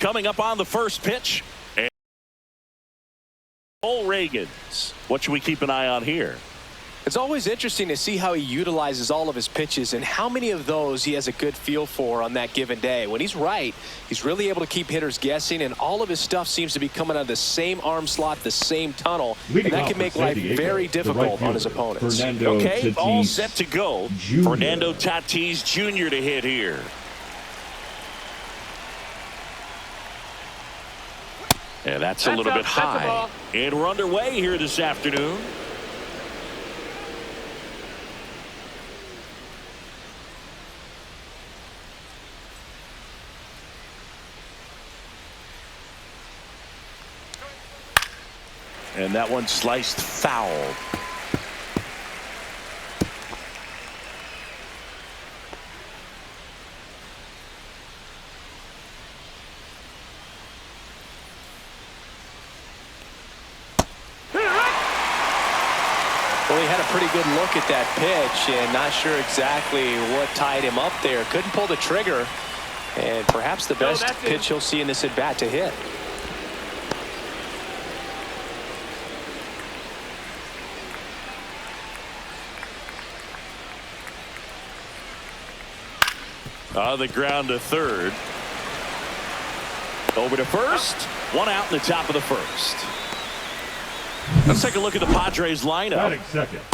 coming up on the first pitch. And Reagans. What should we keep an eye on here? It's always interesting to see how he utilizes all of his pitches and how many of those he has a good feel for on that given day. When he's right, he's really able to keep hitters guessing, and all of his stuff seems to be coming out of the same arm slot, the same tunnel, and that can make life very difficult on his opponents. Okay, all set to go. Fernando Tatis Jr. to hit here. And that's a little bit high. And we're underway here this afternoon. And that one sliced foul. Well, he had a pretty good look at that pitch and not sure exactly what tied him up there. Couldn't pull the trigger, and perhaps the best pitch he'll see in this at bat to hit. On the ground to third. Over to first. One out in the top of the first. Let's take a look at the Padres lineup.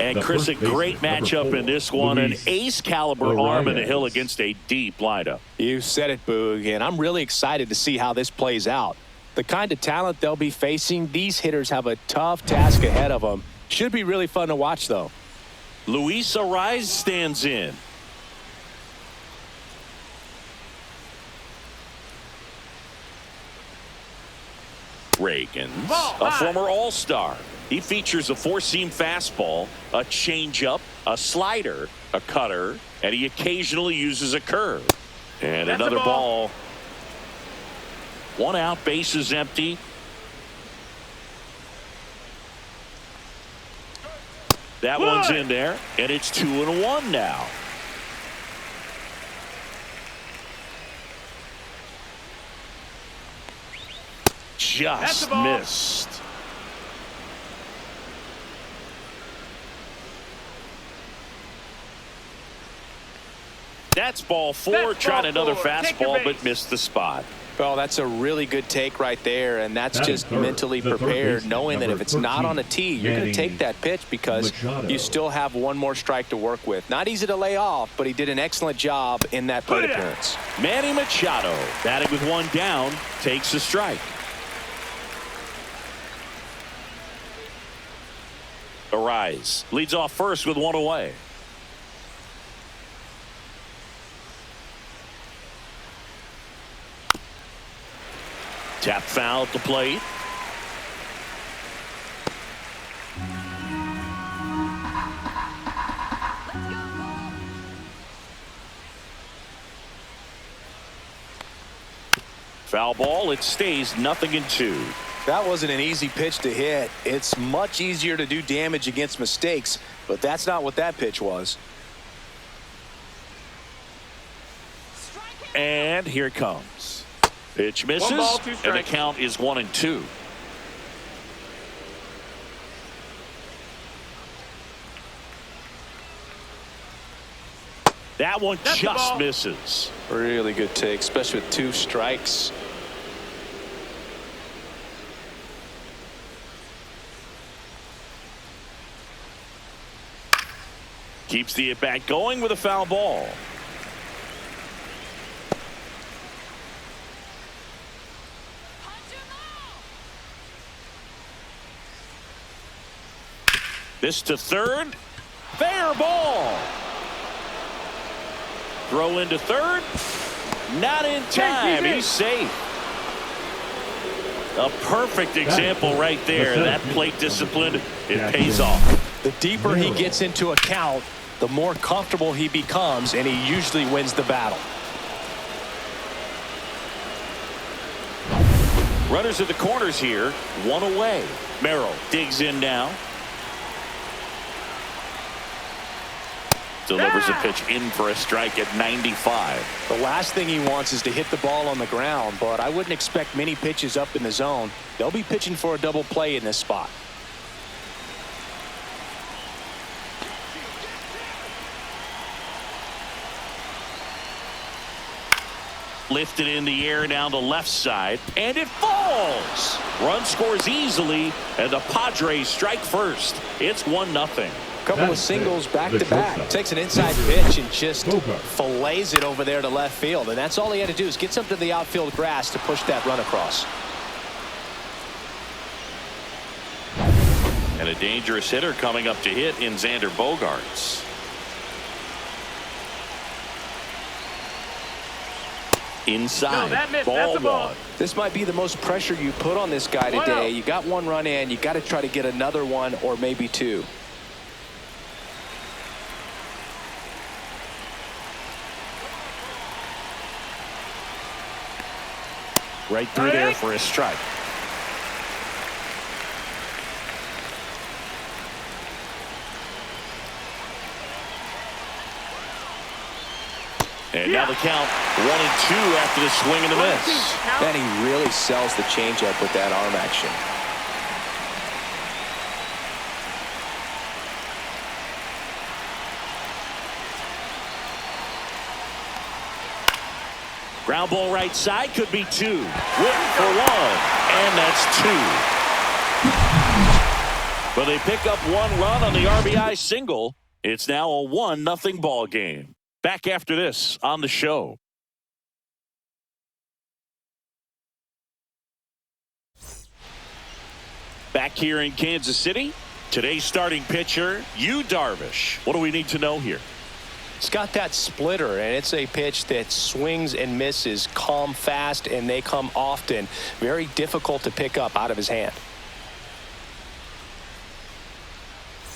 And Chris, a great matchup in this one. An ace caliber arm in the hill against a deep lineup. You said it, Boog, and I'm really excited to see how this plays out. The kind of talent they'll be facing, these hitters have a tough task ahead of them. Should be really fun to watch, though. Luis Arraez stands in. Reagans, a former All-Star. He features a four-seam fastball, a changeup, a slider, a cutter, and he occasionally uses a curve. And another ball. One out, bases empty. That one's in there, and it's 2-1 now. Just missed. That's ball four. Trying another fastball, but missed the spot. Well, that's a really good take right there, and that's just mentally prepared, knowing that if it's not on a tee, you're going to take that pitch because you still have one more strike to work with. Not easy to lay off, but he did an excellent job in that plate appearance. Manny Machado, batting with one down, takes a strike. Arraez leads off first with one away. Tap foul at the plate. Foul ball. It stays 0-2. That wasn't an easy pitch to hit. It's much easier to do damage against mistakes, but that's not what that pitch was. And here it comes. Pitch misses, and the count is 1-2. That one just misses. Really good take, especially with 2 strikes. Keeps the at-bat going with a foul ball. This to third. Fair ball. Throw into third. Not in time. He's safe. A perfect example right there. That plate discipline, it pays off. The deeper he gets into a count, the more comfortable he becomes, and he usually wins the battle. Runners at the corners here. One away. Merrill digs in now. delivers a pitch in for a strike at 95. The last thing he wants is to hit the ball on the ground, but I wouldn't expect many pitches up in the zone. They'll be pitching for a double play in this spot. Lifted in the air down the left side, and it falls. Run scores easily, and the Padres strike first. It's 1-0. Couple of singles back to back. Takes an inside pitch and just fillets it over there to left field. And that's all he had to do is get something to the outfield grass to push that run across. And a dangerous hitter coming up to hit in Xander Bogaerts. Inside, ball one. This might be the most pressure you put on this guy today. You got one run in. You got to try to get another one or maybe two. Right through there for a strike. And now the count 1-2 after the swing and the miss. And he really sells the changeup with that arm action. Ground ball right side, could be two. Whip for one, and that's two. But they pick up one run on the RBI single. It's now a 1-0 ball game. Back after this on the show. Back here in Kansas City, today's starting pitcher, Yu Darvish. What do we need to know here? It's got that splitter, and it's a pitch that swings and misses, come fast, and they come often. Very difficult to pick up out of his hand.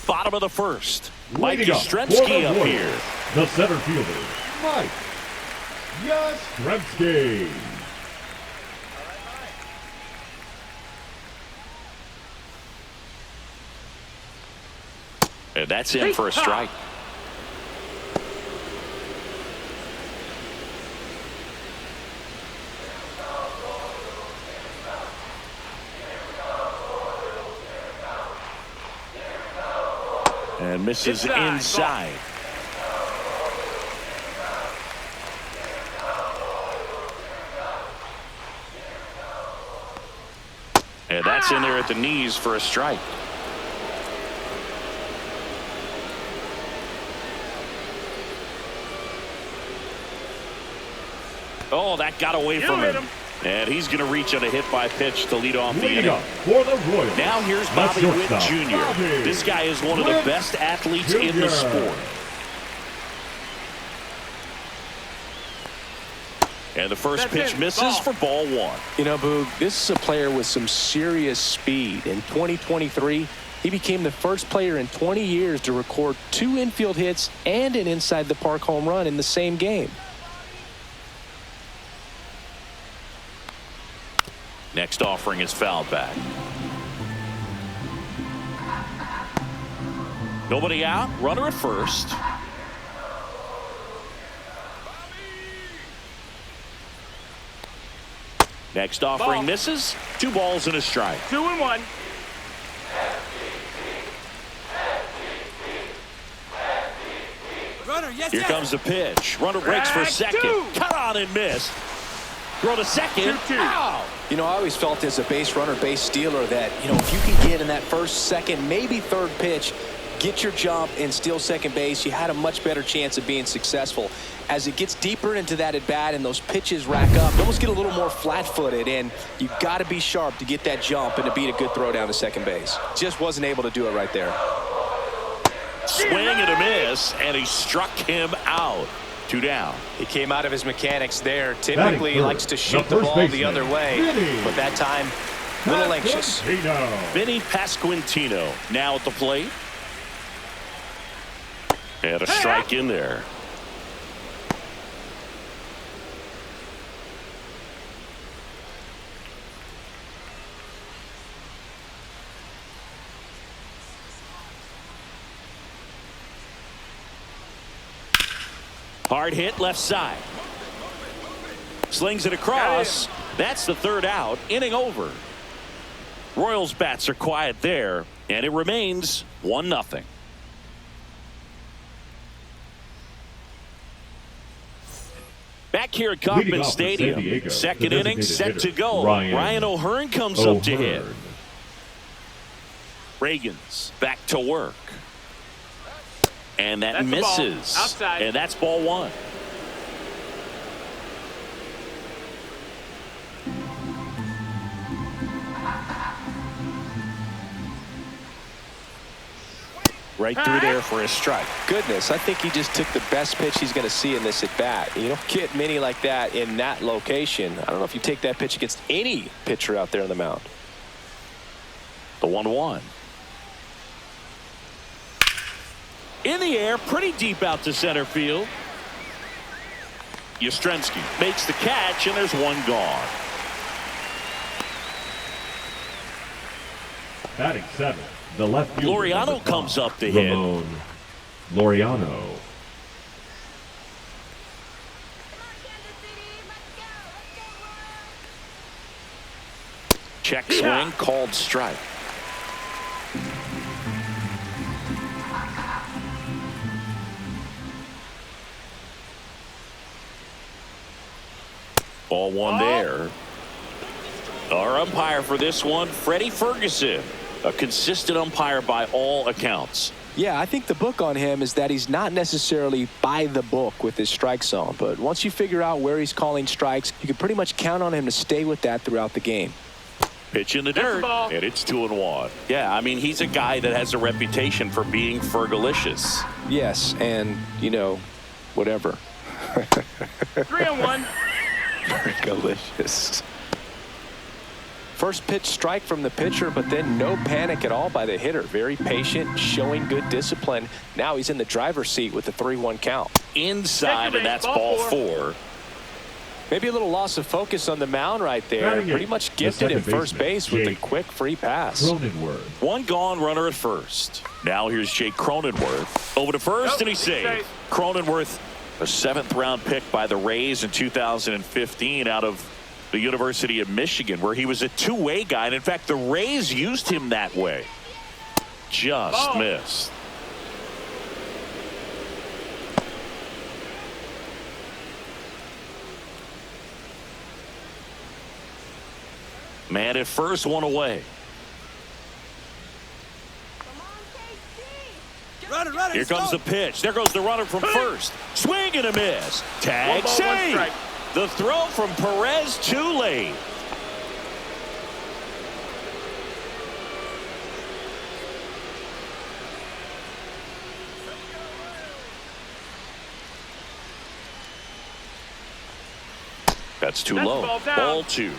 Bottom of the first. Mike Yastrzemski up here. The center fielder, Mike Yastrzemski. And that's in for a strike. And misses inside. And that's in there at the knees for a strike. Oh, that got away from him. And he's going to reach on a hit by pitch to lead off the inning. For the Royals. Now here's Bobby Witt Jr. This guy is one of the best athletes in the sport. And the first pitch misses for ball one. You know, Boog, this is a player with some serious speed. In 2023, he became the first player in 20 years to record 2 infield hits and an inside the park home run in the same game. Next offering is fouled back. Nobody out. Runner at first. Next offering misses. 2 balls and a strike. 2-1. Runner, yes, Here comes the pitch. Runner breaks for second. Cut on and miss. Throw to second. Ow! You know, I always felt as a base runner, base stealer that, you know, if you can get in that first, second, maybe third pitch, get your jump and steal second base, you had a much better chance of being successful. As it gets deeper into that at bat and those pitches rack up, you almost get a little more flat-footed, and you got to be sharp to get that jump and to beat a good throw down to second base. Just wasn't able to do it right there. Swing and a miss, and he struck him out. 2 down. He came out of his mechanics there. Typically, he likes to shoot the ball the other way, but that time, a little anxious. Vinny Pasquantino now at the plate. And a strike in there. Hard hit left side. Slings it across. That's the third out. Inning over. Royals bats are quiet there, and it remains 1-0. Back here at Kauffman Stadium, second inning set to go. Ryan O'Hearn comes up to hit. Reagan's back to work. And that misses. And that's ball one. Right through there for a strike. Goodness, I think he just took the best pitch he's going to see in this at bat. You don't get many like that in that location. I don't know if you take that pitch against any pitcher out there on the mound. The 1-1. In the air, pretty deep out to center field. Yastrzemski makes the catch, and there's one gone. Batting seventh, the left fielder. Laureano comes up to hit. Laureano. Check swing, called strike. Ball one there. Our umpire for this one, Freddie Ferguson. A consistent umpire by all accounts. Yeah, I think the book on him is that he's not necessarily by the book with his strike zone. But once you figure out where he's calling strikes, you can pretty much count on him to stay with that throughout the game. Pitch in the dirt, and it's 2-1. Yeah, I mean, he's a guy that has a reputation for being Fergalicious. Yes, and, you know, whatever. 3-1. Fergalicious. First pitch strike from the pitcher, but then no panic at all by the hitter. Very patient, showing good discipline. Now he's in the driver's seat with the 3-1 count. Inside, and that's ball four. Maybe a little loss of focus on the mound right there. Pretty much gifted at first base with a quick free pass. One gone, runner at first. Now here's Jake Cronenworth. Over to first, and he's safe. Cronenworth, a 7th-round pick by the Rays in 2015 out of the University of Michigan, where he was a two-way guy. And in fact, the Rays used him that way. Just missed. Man at first, one away. Here comes the pitch. There goes the runner from first. Swing and a miss. Tag save. The throw from Perez too late. That's too low. Ball two.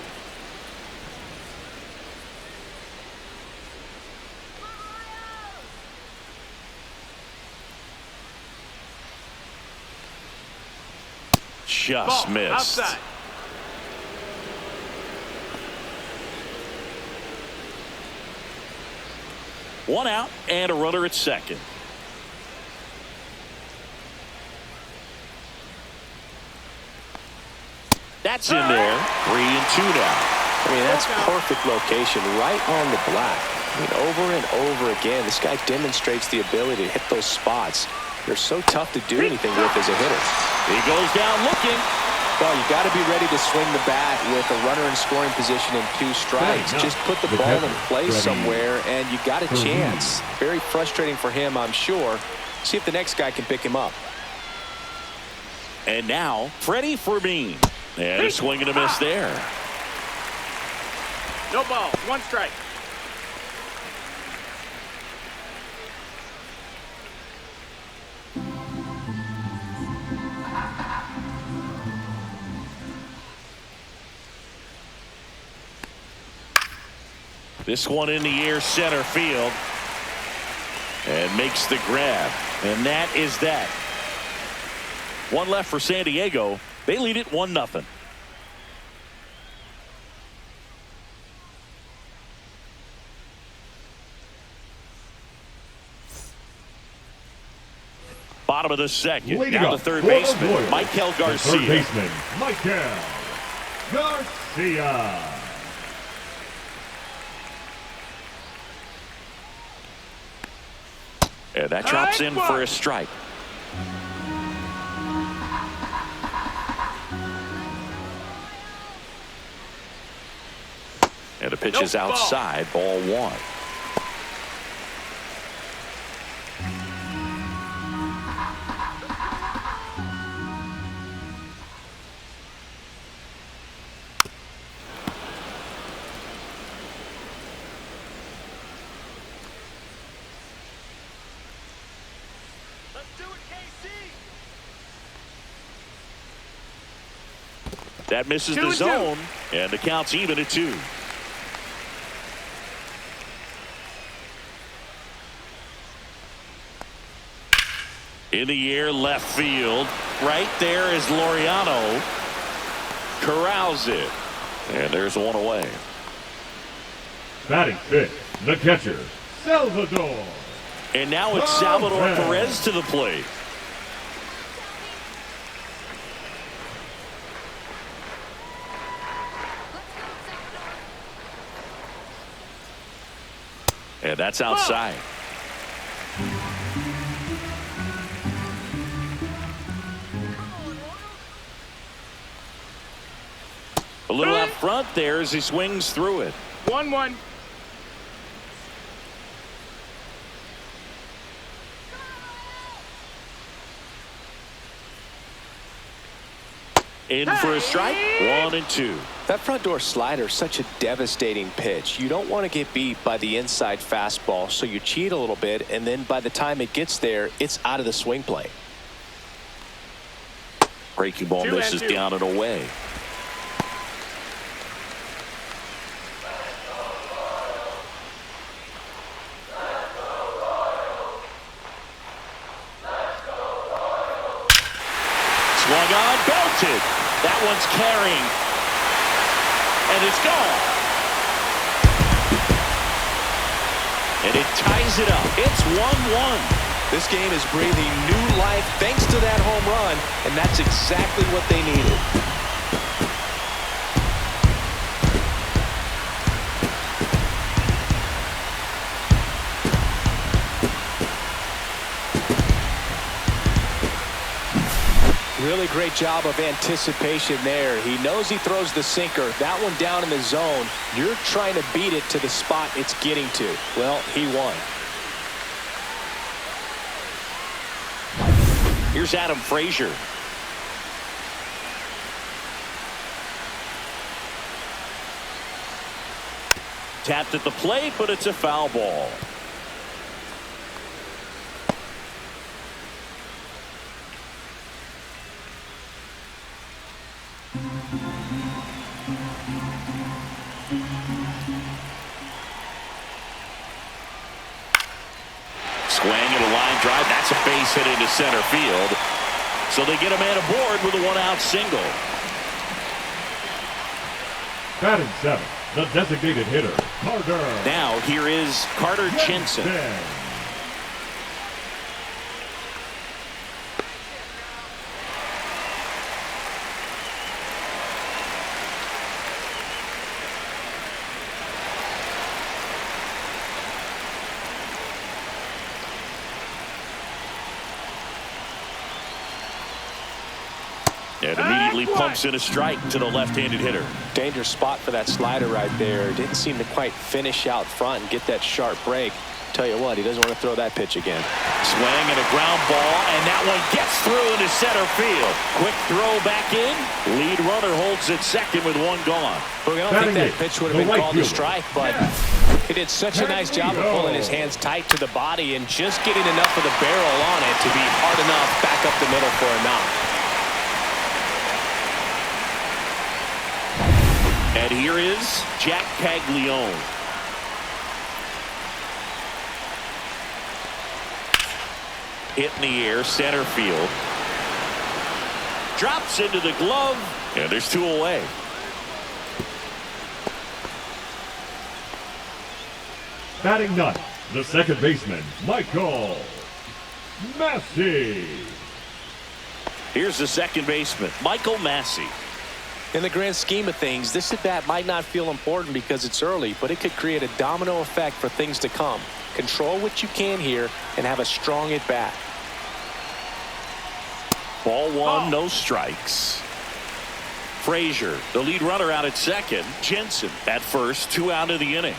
Just missed. Outside. One out and a runner at second. That's in there. 3-2 now. I mean, that's perfect location right on the black. I mean, over and over again, this guy demonstrates the ability to hit those spots. They're so tough to do anything with as a hitter. He goes down looking. Well, you got to be ready to swing the bat with a runner in scoring position and 2 strikes. Just put the ball in play somewhere, and you got a chance. Very frustrating for him, I'm sure. See if the next guy can pick him up. And now, Freddie Fermin. And a swing and a miss there. No ball, 1 strike. This one in the air, center field, and makes the grab. And that is that. One left for San Diego. They lead it 1-0. Bottom of the second. Leading Down to up third for the baseman, Royals, Michael the Garcia. Third baseman, Michael Garcia. And that drops in for a strike. And the pitch is outside, ball one. That misses the zone, and the count's even at 2. In the air, left field. Right there is Laureano. Corrals it. And there's one away. Batting fifth, the catcher, Salvador. And now it's Salvador Perez to the plate. And that's outside. A little out front there as he swings through it. 1-1. In for a strike. 1-2. That front door slider is such a devastating pitch. You don't want to get beat by the inside fastball, so you cheat a little bit, and then by the time it gets there, it's out of the swing plane. Breaking ball misses down and away. Swung on, belted. That one's carrying. And it's gone. And it ties it up. It's 1-1. This game is breathing new life thanks to that home run, and that's exactly what they needed. Really great job of anticipation there. He knows he throws the sinker. That one down in the zone. You're trying to beat it to the spot it's getting to. Well, he won. Here's Adam Frazier. Tapped at the plate, but it's a foul ball. Swing and a line drive. That's a base hit into center field. So they get a man aboard with a one-out single. Batting seventh, the designated hitter, Carter. Now here is Carter Jensen. And immediately pumps in a strike to the left-handed hitter. Dangerous spot for that slider right there. Didn't seem to quite finish out front and get that sharp break. Tell you what, he doesn't want to throw that pitch again. Swing and a ground ball, and that one gets through into center field. Quick throw back in. Lead runner holds at second with one gone. Look, I don't think that pitch would have been called a strike, but he did such a nice job of pulling his hands tight to the body and just getting enough of the barrel on it to be hard enough back up the middle for a knock. And here is Jack Caglione. Hit in the air, center field. Drops into the glove, and there's two away. Batting ninth, the second baseman, Michael Massey. Here's the second baseman, Michael Massey. In the grand scheme of things, this at-bat might not feel important because it's early, but it could create a domino effect for things to come. Control what you can here and have a strong at-bat. Ball one, no strikes. Frazier, the lead runner out at second. Jensen at first, 2 out of the inning.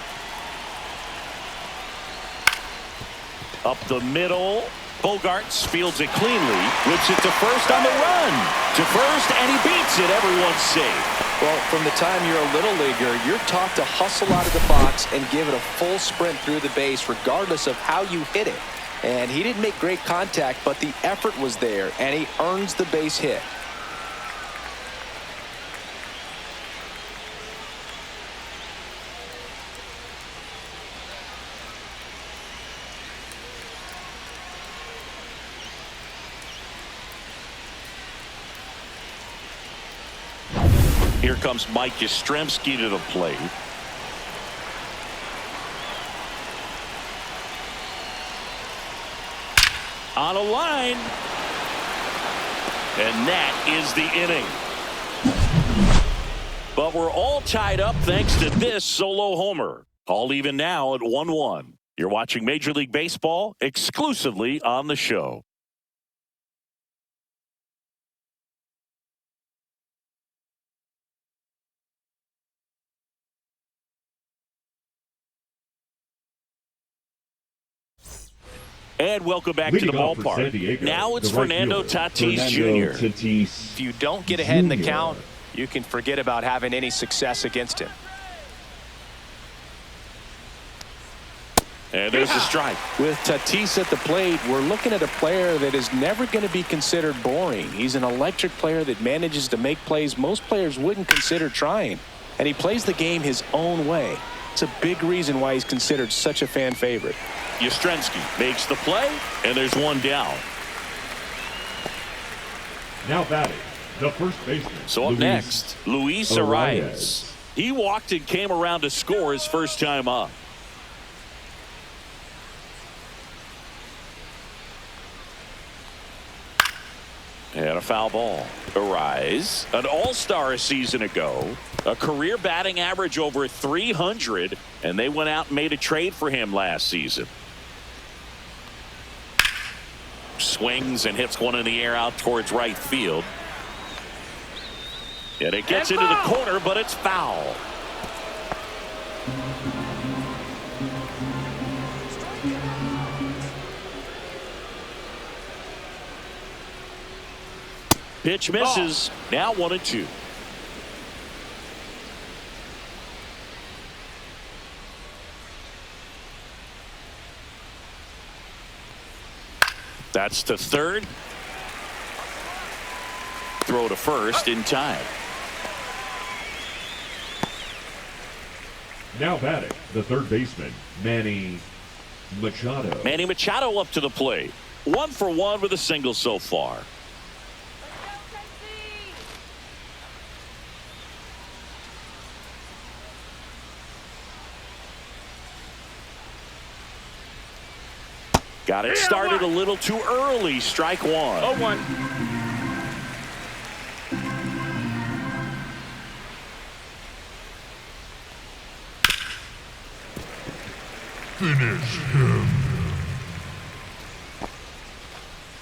Up the middle. Bogarts fields it cleanly, whips it to first on the run. To first, and he beats it. Everyone's safe. Well, from the time you're a little leaguer, you're taught to hustle out of the box and give it a full sprint through the base regardless of how you hit it. And he didn't make great contact, but the effort was there, and he earns the base hit. Here comes Mike Yastrzemski to the plate. On a line. And that is the inning. But we're all tied up thanks to this solo homer. All even now at 1-1. You're watching Major League Baseball exclusively on the show. And welcome back to the ballpark. Diego, now it's Fernando Tatis Jr. If you don't get ahead in the count, you can forget about having any success against him. And there's a strike. With Tatis at the plate, we're looking at a player that is never going to be considered boring. He's an electric player that manages to make plays most players wouldn't consider trying. And he plays the game his own way. It's a big reason why he's considered such a fan favorite. Yastrzemski makes the play, and there's one down. Now batting, the first baseman. So up next, Luis Arias. He walked and came around to score his first time up. And a foul ball. Arias, an all-star a season ago. A career batting average over 300, and they went out and made a trade for him last season. Swings and hits one in the air out towards right field. And it gets into the corner, but it's foul. Pitch misses. Now 1-2. That's to third. Throw to first in time. Now batting, the third baseman, Manny Machado. Manny Machado up to the plate. 1 for 1 with a single so far. Got it started a little too early. Strike one. 0-1. Finish him.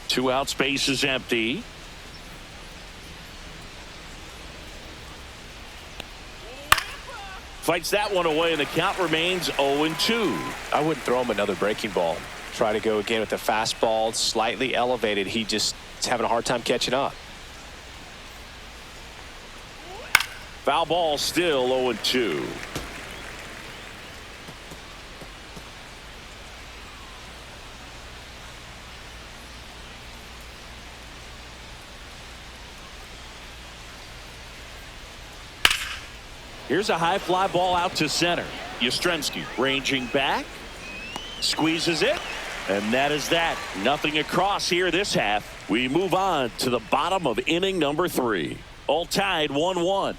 2 out, space is empty. Fights that one away, and the count remains 0-2. I wouldn't throw him another breaking ball. Try to go again with the fastball, slightly elevated. He just is having a hard time catching up. Foul ball, still 0-2. Here's a high fly ball out to center. Yastrzemski ranging back, squeezes it, and that is that. Nothing across here this half. We move on to the bottom of inning number 3. All tied 1-1.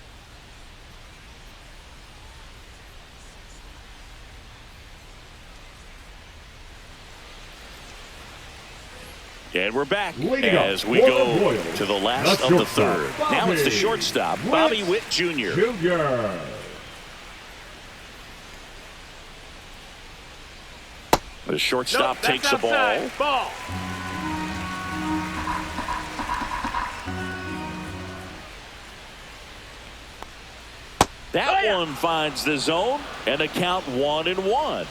And we're back Leading as up we for go the Royals, to the last the of the shortstop, third. Now it's the shortstop, Bobby Witt Jr. The shortstop takes the ball. That one finds the zone, and a count 1-1.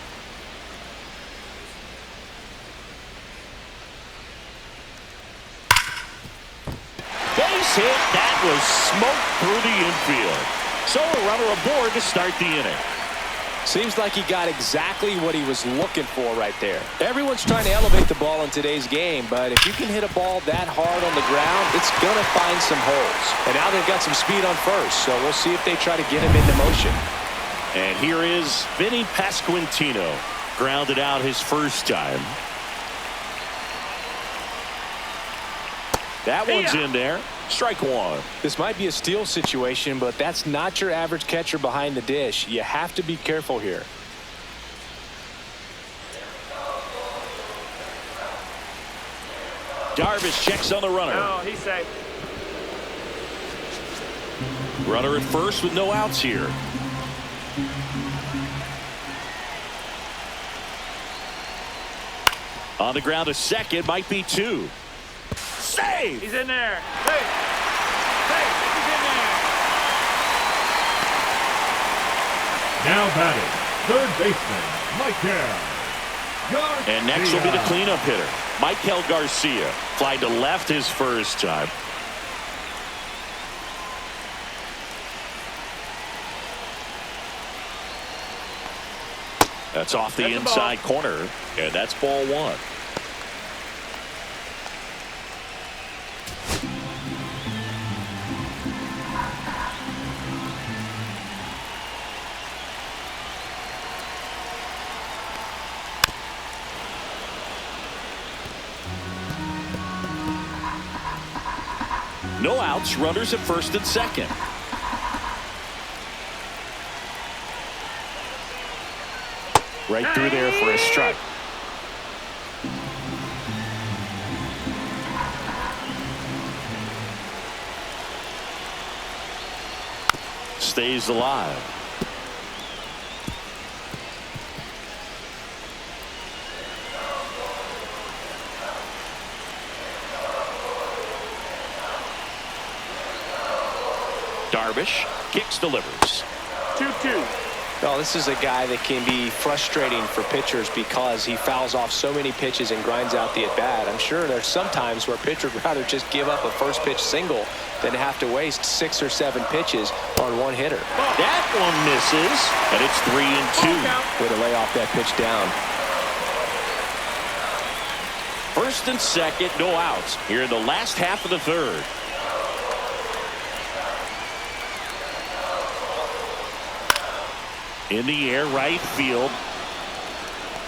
Base hit. That was smoked through the infield. So a runner aboard to start the inning. Seems like he got exactly what he was looking for right there. Everyone's trying to elevate the ball in today's game, but if you can hit a ball that hard on the ground, it's going to find some holes. And now they've got some speed on first, so we'll see if they try to get him into motion. And here is Vinny Pasquantino. Grounded out his first time. That one's in there. Strike one. This might be a steal situation, but that's not your average catcher behind the dish. You have to be careful here. Darvish checks on the runner. No, he's safe. Runner at first with no outs here. On the ground to second, might be two. Save! He's in there. Hey! Hey! He's in there. Now batting, third baseman, Michael Garcia. And next will be the cleanup hitter, Michael Garcia. Fly to left his first time. That's off the inside corner, and that's ball one. No outs, runners at first and second. Right through there for a strike. Stays alive. Darvish kicks, delivers. 2-2. Well, this is a guy that can be frustrating for pitchers because he fouls off so many pitches and grinds out the at-bat. I'm sure there's some times where a pitcher would rather just give up a first pitch single than have to waste 6 or 7 pitches on one hitter. That one misses, and it's 3-2. Way to lay off that pitch down. First and second, no outs here in the last half of the third. In the air, right field.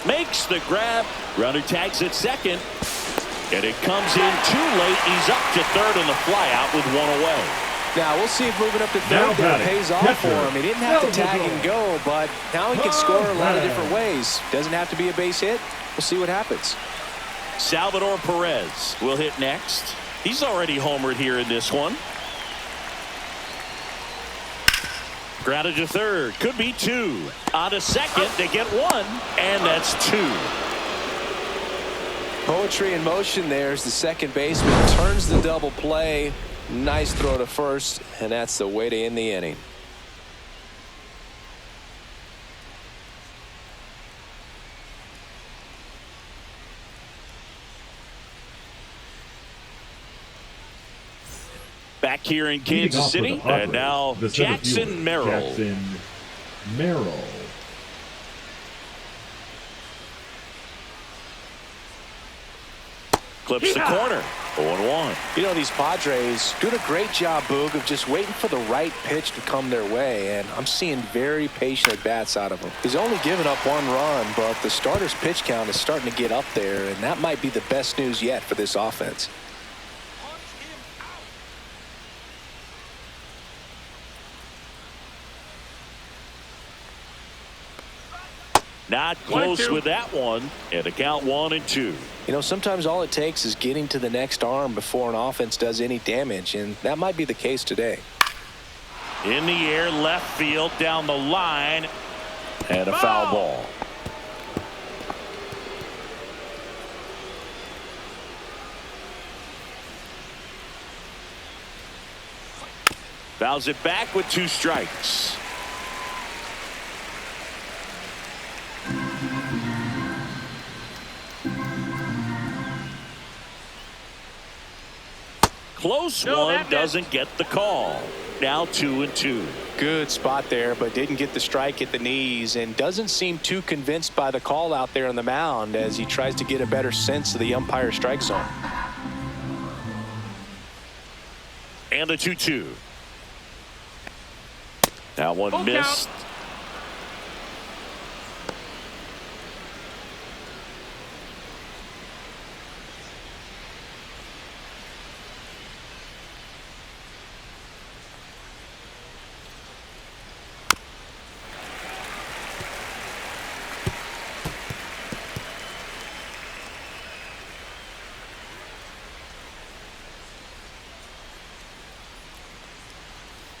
Makes the grab. Runner tags at second. And it comes in too late. He's up to third on the fly out with one away. Now, we'll see if moving up to third there pays off for him. He didn't have to tag and go, but now he can score a lot of different ways. Doesn't have to be a base hit. We'll see what happens. Salvador Perez will hit next. He's already homered here in this one. Grounded to third. Could be 2. On to second. They get 1. And that's 2. Poetry in motion there as the second baseman turns the double play. Nice throw to first. And that's the way to end the inning. Back here in Kansas City, and now Jackson Merrill. Clips the corner. 0-1. You know, these Padres doing a great job, Boog, of just waiting for the right pitch to come their way, and I'm seeing very patient at-bats out of him. He's only given up 1 run, but the starter's pitch count is starting to get up there, and that might be the best news yet for this offense. Not close with that one. And the count 1-2. You know, sometimes all it takes is getting to the next arm before an offense does any damage, and that might be the case today. In the air, left field, down the line, and a foul ball. Fouls it back with 2 strikes. Close one, doesn't get the call. Now 2-2. Good spot there, but didn't get the strike at the knees, and doesn't seem too convinced by the call out there on the mound as he tries to get a better sense of the umpire strike zone. And the 2-2. That one missed.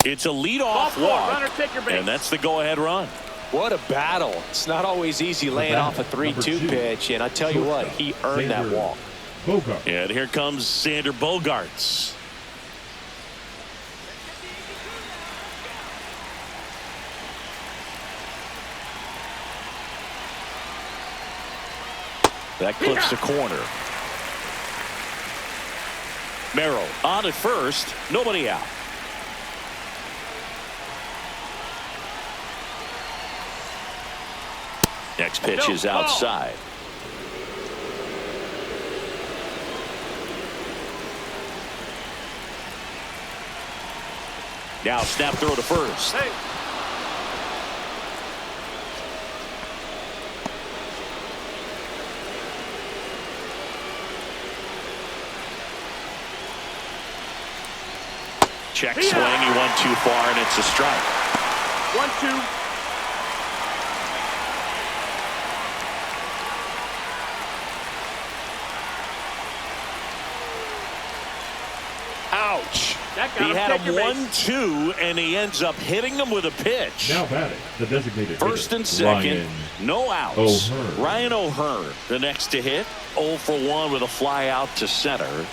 It's a leadoff walk, runner, take your base. and that's the go-ahead run. What a battle. It's not always easy laying off a 3-2 pitch, and I tell you what, he earned that walk. Bogart. And here comes Sander Bogaerts. That clips the corner. Merrill on at first, nobody out. Next pitch is outside. Now snap throw to first. Hey. Check swing. He went too far, and it's a strike. 1-2. Ouch. He had him 1-2, and he ends up hitting him with a pitch. Now batting, the designated First hitter, and second, Ryan no outs. O'Hearn. Ryan O'Hearn, the next to hit. 0 for 1 with a fly out to center.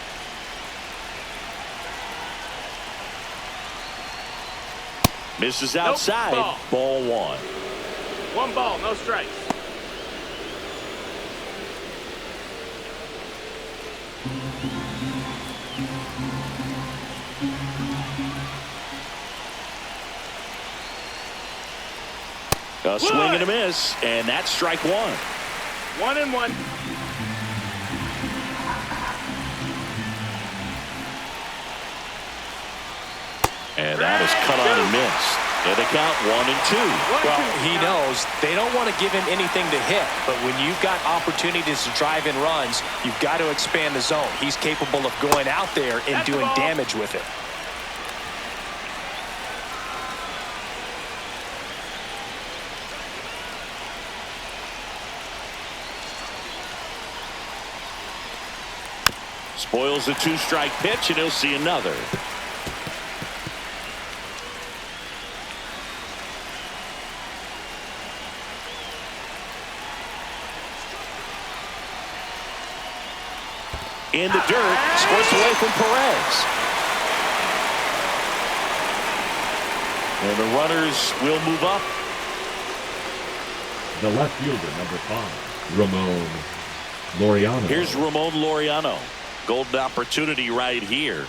Misses outside. Nope. Ball 1. 1 ball, no strikes. A swing and a miss, and that's strike 1. 1-1. And that is cut on and missed. And the count 1-2. Well, he knows they don't want to give him anything to hit, but when you've got opportunities to drive in runs, you've got to expand the zone. He's capable of going out there and doing damage with it. Spoils the 2-strike pitch, and he'll see another. In the dirt, squirts away from Perez. And the runners will move up. The left fielder, number 5, Ramon Laureano. Here's Ramon Laureano. Golden opportunity right here.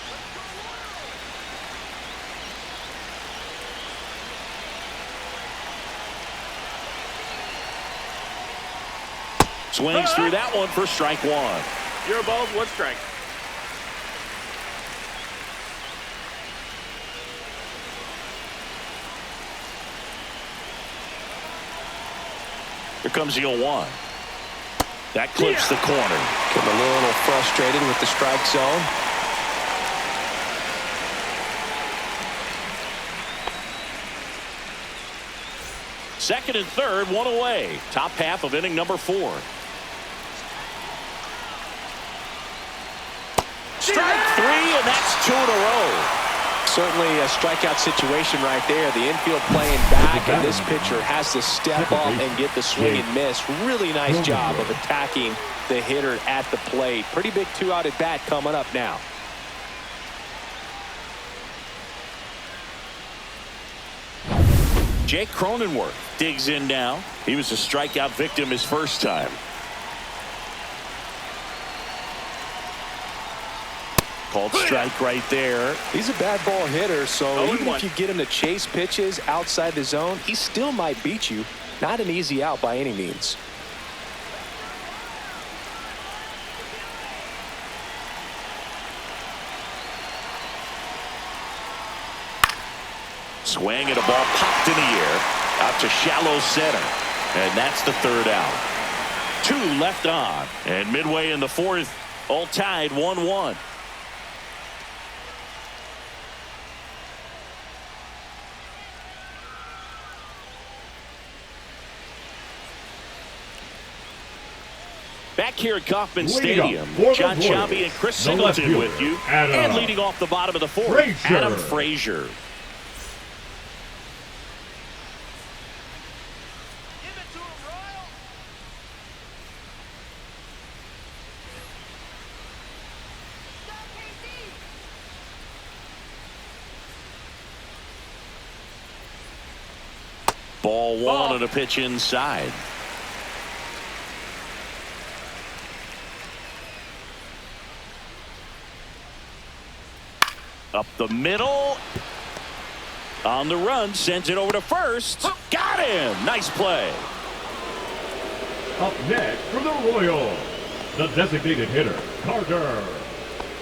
Swings through that one for strike 1. 0 balls, 1 strike. Here comes the 0-1. That clips the corner. Getting a little frustrated with the strike zone. Second and third, one away. Top half of inning number 4. Strike 3, and that's 2 in a row. Certainly a strikeout situation right there. The infield playing back, and this pitcher has to step up and get the swing and miss. Really nice job of attacking the hitter at the plate. Pretty big 2-out at bat coming up now. Jake Cronenworth digs in now. He was a strikeout victim his first time. Called strike right there. He's a bad ball hitter, so even if you get him to chase pitches outside the zone, he still might beat you. Not an easy out by any means. Swing and a ball popped in the air out to shallow center, and that's the 3rd out. 2 left on, and midway in the 4th, all tied 1-1. Back here at Kauffman Stadium, John Sciambi and Chris Singleton with you. And leading off the bottom of the 4th, Adam Frazier. Ball 1 and a pitch inside. Up the middle. On the run, sends it over to first. Got him. Nice play. Up next for the Royals, the designated hitter,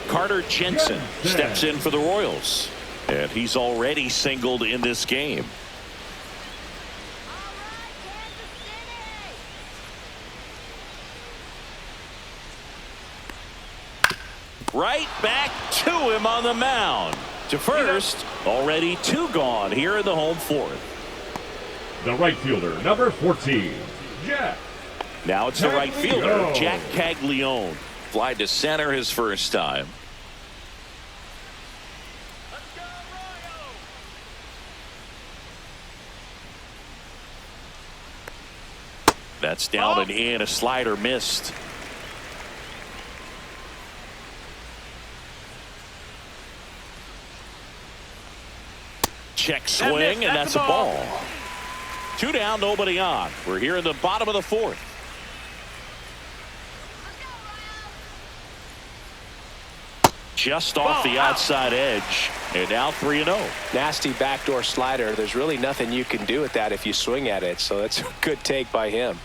Carter Jensen steps in for the Royals. And he's already singled in this game. Right back to him on the mound. To first, already 2 gone here in the home 4th. The right fielder, number 14, Jack. Now it's the right fielder, Jack Caglione. Fly to center his first time. That's down and in. A slider missed. Check swing, and that's a ball. 2 down, nobody on. We're here in the bottom of the 4th. Just off the outside edge, and now 3-0. Nasty backdoor slider. There's really nothing you can do with that if you swing at it, so that's a good take by him.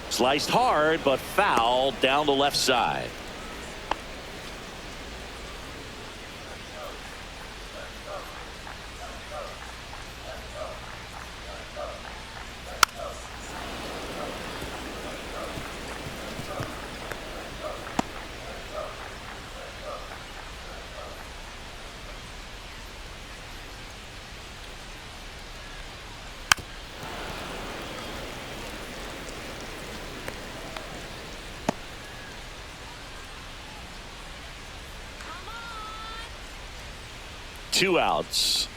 Sliced hard, but foul down the left side. Two outs.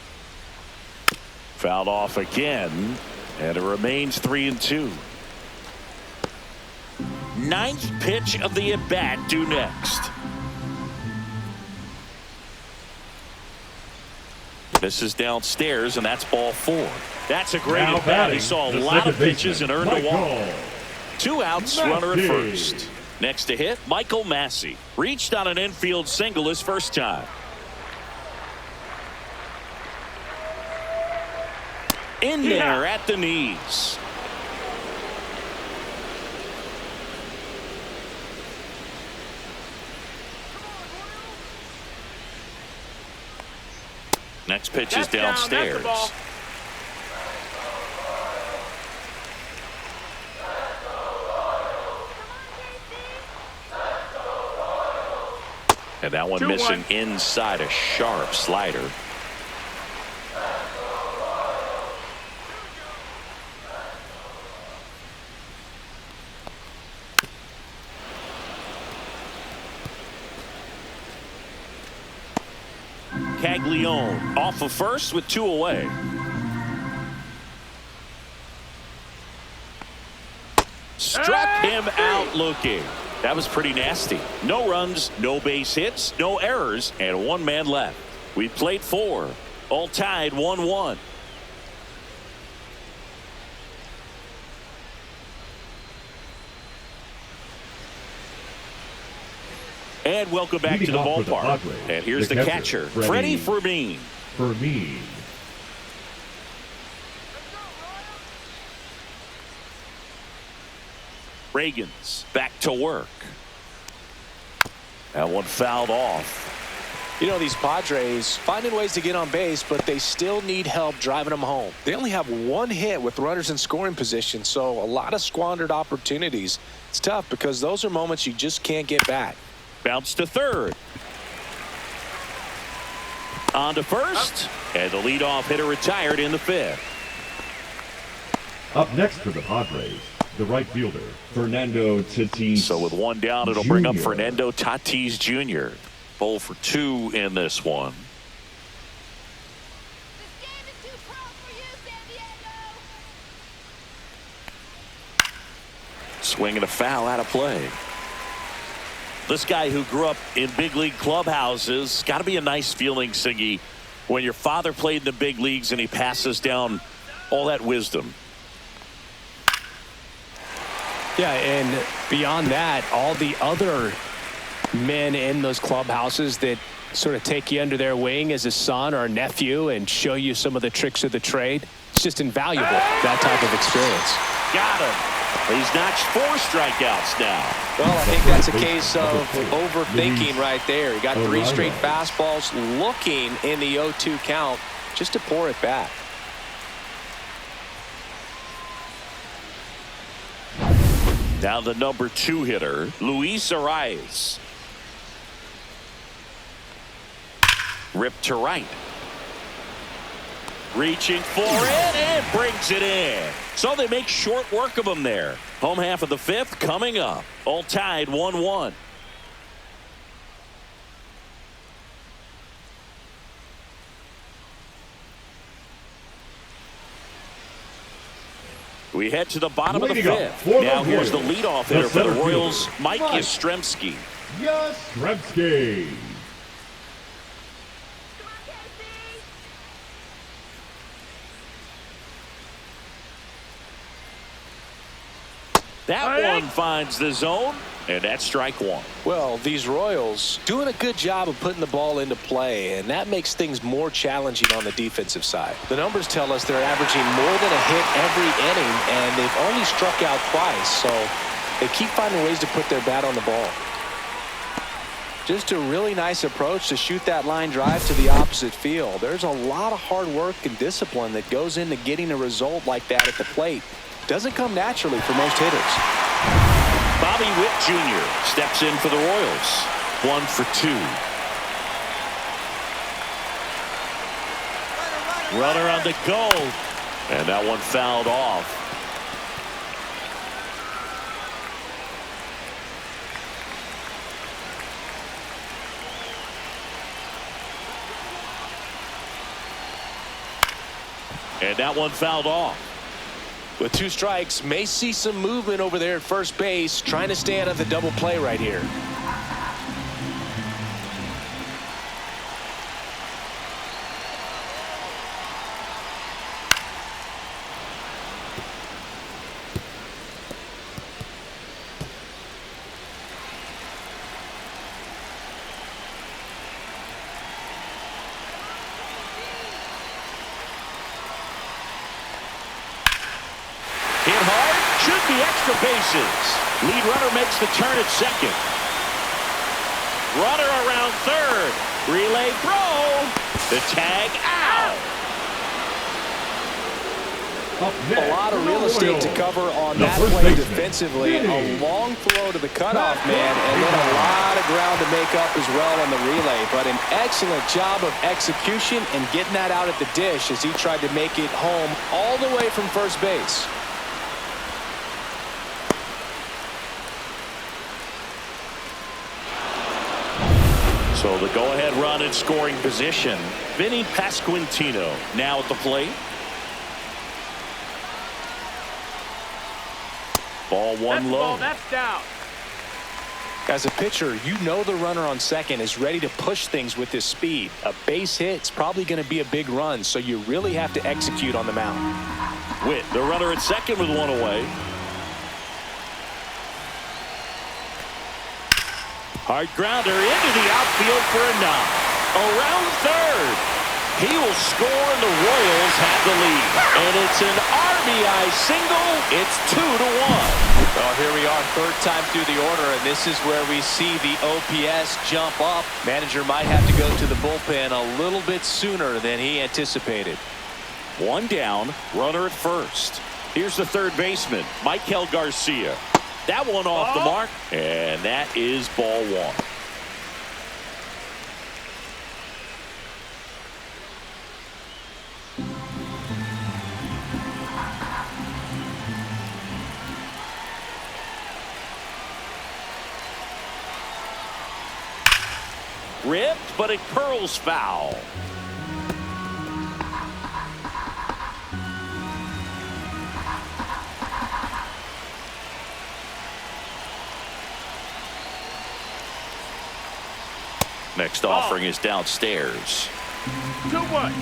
Fouled off again, and it remains 3-2. Ninth pitch of the at-bat due next. This is downstairs, and that's ball 4. That's a great at-bat. He saw a lot of pitches and earned a walk. 2 outs, runner at first. Next to hit, Michael Massey. Reached on an infield single his first time. In there at the knees. Next pitch is That's down, that's the downstairs. ball. And that one 2-1. missing inside, a sharp slider. Caglione off of first with 2 away. Struck him out looking. That was pretty nasty. No runs, no base hits, no errors, and 1 man left. We played 4, all tied 1-1. And welcome back to the ballpark. And here's the catcher, Freddie Fermin. Reagan's back to work. That one fouled off. You know, these Padres finding ways to get on base, but they still need help driving them home. They only have 1 hit with runners in scoring position, so a lot of squandered opportunities. It's tough because those are moments you just can't get back. Bounce to third. On to first. And the leadoff hitter retired in the 5th. Up next for the Padres, the right fielder, Fernando Tatis. So with 1 down, it'll bring up Fernando Tatis Jr. 0 for 2 in this one. This game is too tough for you, San Diego. Swinging a foul out of play. This guy who grew up in big league clubhouses, got to be a nice feeling, Siggy, when your father played in the big leagues and he passes down all that wisdom. Yeah, and beyond that, all the other men in those clubhouses that sort of take you under their wing as a son or a nephew and show you some of the tricks of the trade. It's just invaluable, that type of experience. Got him. He's notched 4 strikeouts now. Well, I think that's a case of overthinking right there. He got 3 straight fastballs looking in the 0-2 count just to pour it back. Now the number 2 hitter, Luis Arias. Ripped to right. Reaching for it and brings it in. So they make short work of him there. Home half of the 5th coming up. All tied 1-1. We head to the bottom of the 5th. Now here's the leadoff hitter for the Royals, Mike Yastrzemski. Yastrzemski. That one finds the zone, and that's strike 1. Well, these Royals doing a good job of putting the ball into play, and that makes things more challenging on the defensive side. The numbers tell us they're averaging more than a hit every inning, and they've only struck out twice, so they keep finding ways to put their bat on the ball. Just a really nice approach to shoot that line drive to the opposite field. There's a lot of hard work and discipline that goes into getting a result like that at the plate. Doesn't come naturally for most hitters. Bobby Witt Jr. steps in for the Royals. 1 for 2. Runner on the go. And that one fouled off. And that one fouled off. With 2 strikes, may see some movement over there at first base, trying to stay out of the double play right here. Hit hard, should be extra bases. Lead runner makes the turn at second. Runner around third. Relay throw. The tag out. Up next, A lot of real estate to cover on the that first play baseman, defensively. A Vinny. long throw to the cutoff man, and then a lot of ground to make up as well on the relay. But an excellent job of execution and getting that out at the dish as he tried to make it home all the way from first base. So the go-ahead run in scoring position. Vinny Pasquantino now at the plate. Ball one low. That's down. As a pitcher, you know the runner on second is ready to push things with his speed. A base hit's probably going to be a big run, so you really have to execute on the mound. Witt, the runner at second with one away. Hard grounder into the outfield for a knock. Around third. He will score, and the Royals have the lead. And it's an RBI single. It's 2-1. Well, here we are, third time through the order, and this is where we see the OPS jump up. Manager might have to go to the bullpen a little bit sooner than he anticipated. One down, runner at first. Here's the third baseman, Michael Garcia. That one off the mark, and that is ball one. Ripped, but it curls foul. Next offering is downstairs. 2-1.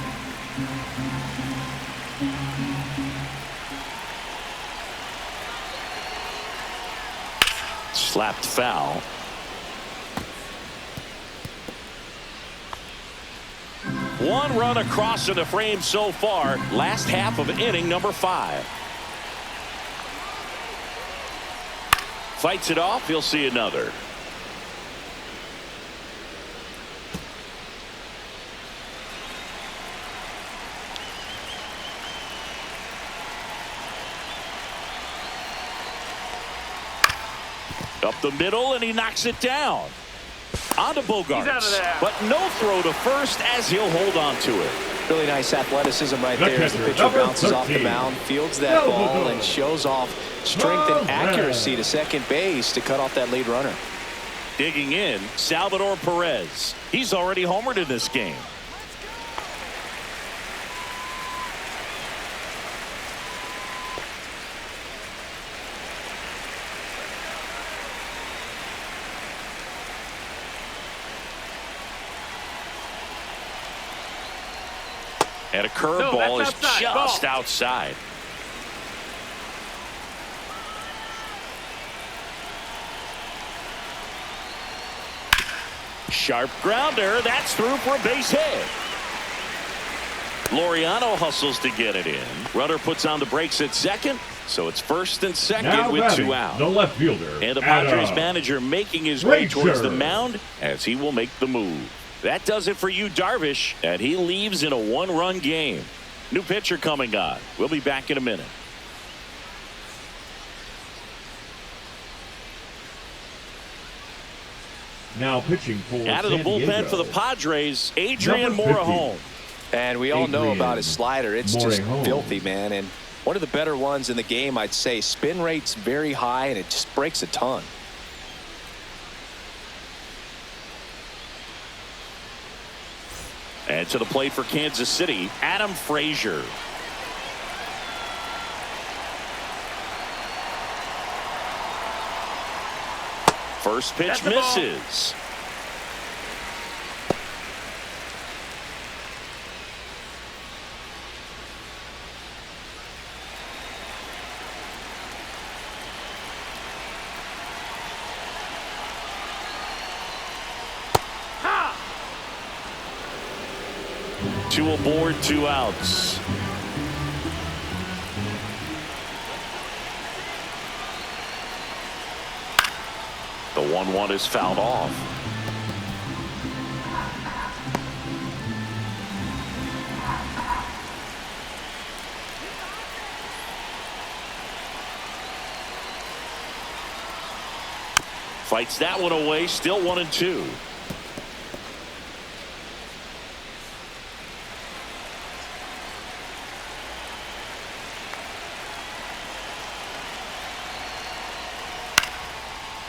Slapped foul. One run across in the frame so far. Last half of inning number 5. Fights it off. He'll see another. Up the middle, and he knocks it down. On to Bogarts, He's out of there. but no throw to first as he'll hold on to it. Really nice athleticism right The there as the catcher, pitcher number bounces off the 13. mound, fields that ball, and shows off strength and accuracy to second base to cut off that lead runner. Digging in, Salvador Perez. He's already homered in this game. And a curveball is outside. just Ball. outside. Sharp grounder. That's through for a base hit. Laureano hustles to get it in. Runner puts on the brakes at second. So it's first and second Now with batting, 2 out. the left fielder, And the Padres Adam manager making his way towards the Frazier. mound as he will make the move. That does it for you, Darvish, and he leaves in a 1-run game. New pitcher coming on. We'll be back in a minute. Now pitching for Out of the San bullpen Diego. for the Padres, Adrian Number 50. Morejon. And we all know Adrian about his slider. It's just Morejon. filthy, man. And one of the better ones in the game, I'd say. Spin rate's very high, and it just breaks a ton. And to the plate for Kansas City, Adam Frazier. First pitch That's the ball. misses. Two aboard, 2 outs. The 1-1 is fouled off. Fights that one away. Still 1-2.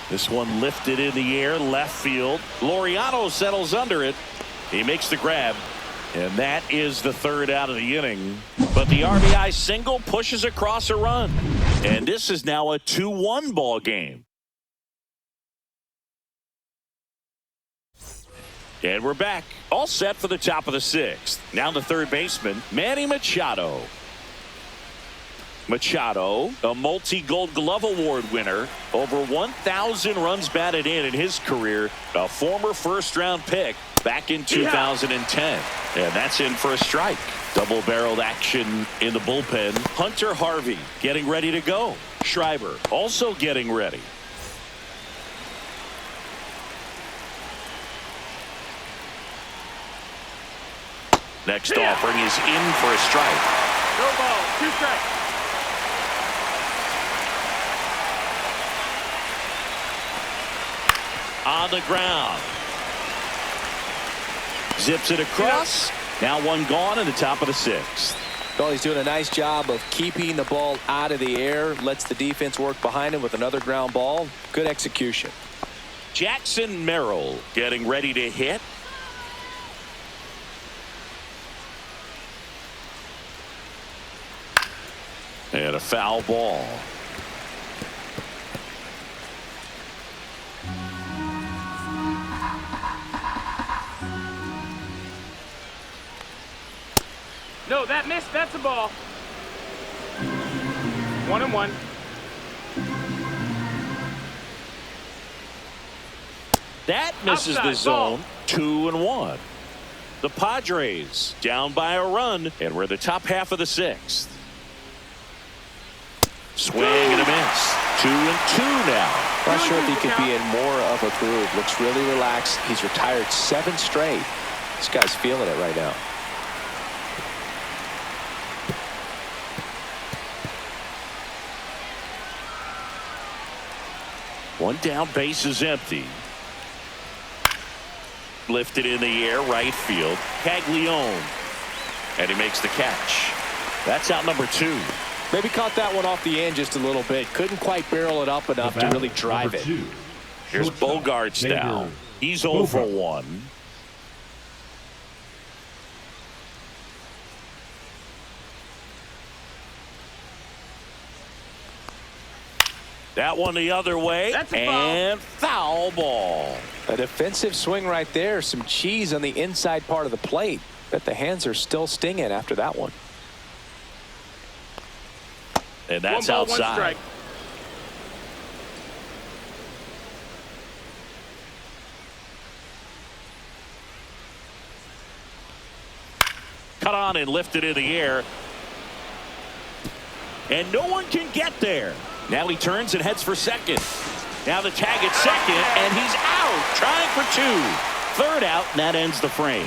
This one lifted in the air, left field. Laureano settles under it. He makes the grab, and that is the third out of the inning. But the RBI single pushes across a run, and this is now a 2-1 ball game. And we're back, all set for the top of the sixth. Now the third baseman, Manny Machado. Machado, a multi-Gold Glove Award winner, over 1,000 runs batted in his career, a former first-round pick back in 2010. And that's in for a strike. Double-barreled action in the bullpen. Hunter Harvey getting ready to go. Schreiber also getting ready. Next offering is in for a strike. No ball, 2 strikes. On the ground. Zips it across. Now one gone in the top of the sixth. Well, he's doing a nice job of keeping the ball out of the air. Lets the defense work behind him with another ground ball. Good execution. Jackson Merrill getting ready to hit. And a foul ball. No, that missed. That's a ball. 1-1. That misses Outside the zone. ball. 2-1. The Padres down by a run, and we're the top half of the sixth. Swing and a miss. 2-2 now. Not sure if he could be in more of a groove. Looks really relaxed. He's retired 7 straight. This guy's feeling it right now. One down, base is empty. Lifted in the air, right field. Caglione. And he makes the catch. That's out number 2. Maybe caught that one off the end just a little bit. Couldn't quite barrel it up enough to really drive it. Here's Bogarts now. He's 0 for 1. That one the other way, and foul ball. A defensive swing right there. Some cheese on the inside part of the plate. Bet the hands are still stinging after that one. And that's 1 ball, outside. 1 strike. Cut on and lifted in the air. And no one can get there. Now he turns and heads for second. Now the tag at second, and he's out, trying for 2. Third out, and that ends the frame.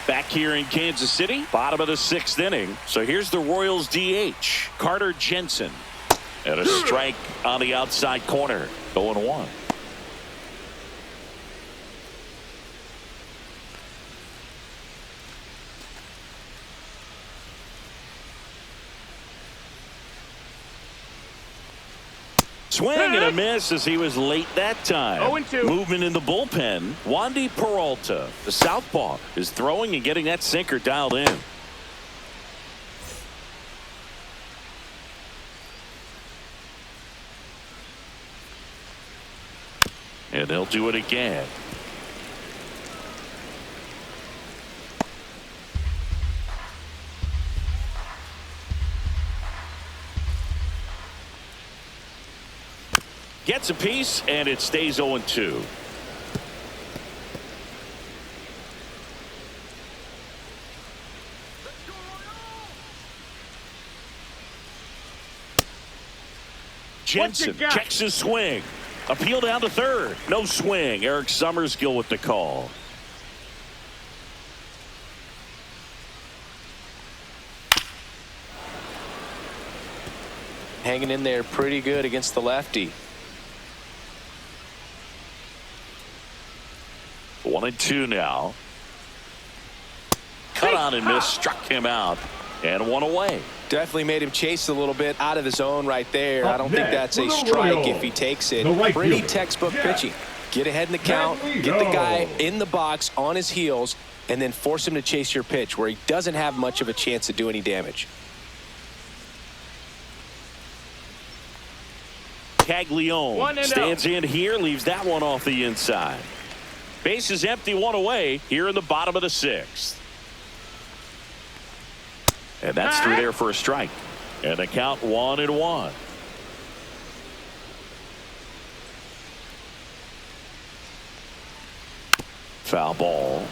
Back here in Kansas City, bottom of the 6th inning. So here's the Royals DH, Carter Jensen. And a strike on the outside corner, 0-1. Swing and a miss as he was late that time. 0-2. Movement in the bullpen. Wandy Peralta, the southpaw, is throwing and getting that sinker dialed in. And they'll do it again. Gets a piece, and it stays 0-2. Jensen checks his swing. Appeal down to third. No swing. Eric Summerskill with the call. hanging in there pretty good against the lefty. 1-2 now. Cut on and miss, struck him out, and one away. Definitely made him chase a little bit out of the zone right there. I don't think that's a the strike Royals, if he takes it. the right Pretty fielder, textbook Jeff. pitching. Get ahead in the count, get the guy in the box on his heels, and then force him to chase your pitch where he doesn't have much of a chance to do any damage. Caglione stands in here, leaves that one off the inside. Base is empty, one away here in the bottom of the 6th. And that's through there for a strike. And the count 1-1. Foul ball.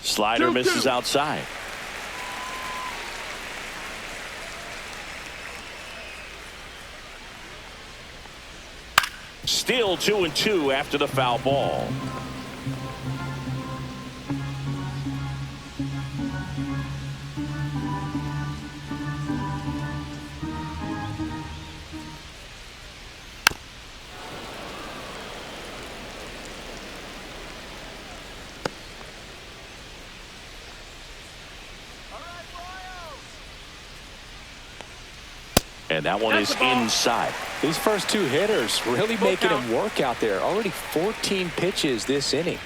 Slider misses outside. Still 2-2 after the foul ball. And that one is inside. These first 2 hitters really making him work out there. Already 14 pitches this inning.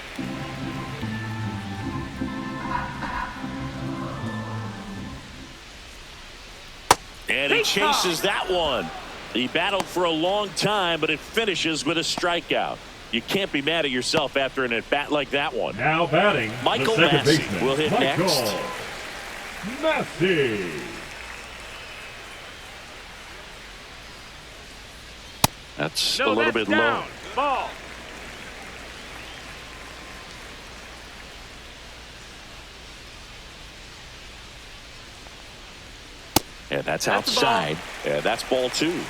And he chases that one. He battled for a long time, but it finishes with a strikeout. You can't be mad at yourself after an at-bat like that one. Now batting, Michael the second Massey baseman, will hit Michael next. Massey. That's a little bit low. Ball. And that's outside. And that's ball 2.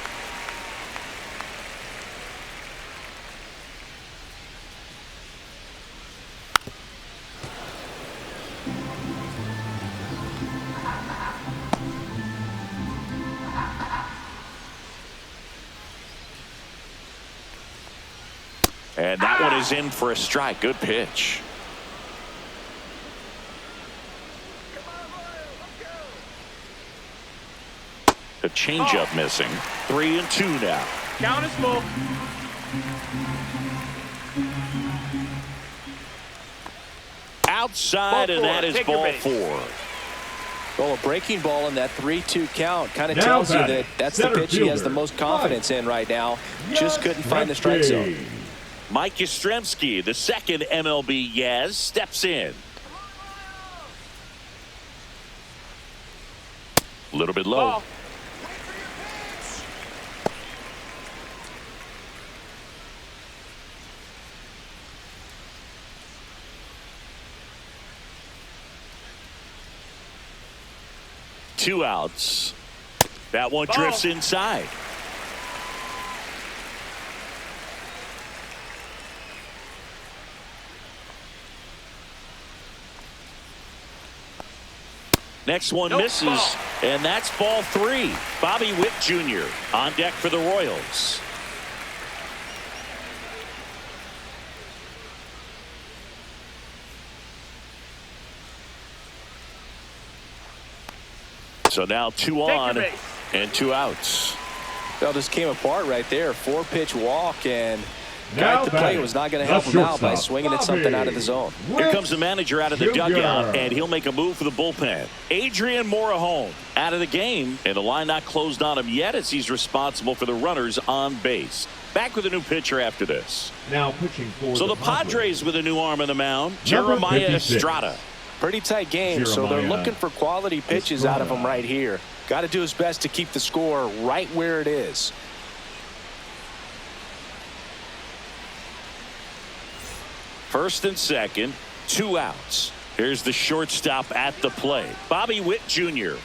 And that one is in for a strike. Good pitch. A changeup missing. 3-2 now. Count is full. Outside, and that is ball 4. Well, a breaking ball in that 3-2 count kind of Now tells you batting, that that's the center pitch he has the fielder, most confidence in right now. Just couldn't find the strike zone. Mike Yastrzemski, the second MLB Yaz, steps in. A little bit low. Ball. Two outs. That one drifts inside. Next one misses, and that's ball 3. Bobby Witt Jr. on deck for the Royals. So now 2 on and 2 outs. Well, just came apart right there. 4-pitch walk, and guy Now at the plate batting, was not going to the help him out by shortstop, swinging at something out of the zone. Here comes the manager out of the Jr. dugout, and he'll make a move for the bullpen. Adrian Morejon out of the game, and the line not closed on him yet as he's responsible for the runners on base. Back with a new pitcher after this. Now pitching for So the Padres with a new arm on the mound, Jeremiah 56. Estrada. Pretty tight game, so they're Jeremiah looking for quality pitches out of him right here. Got to do his best to keep the score right where it is. First and second, 2 outs. Here's the shortstop at the plate, Bobby Witt Jr.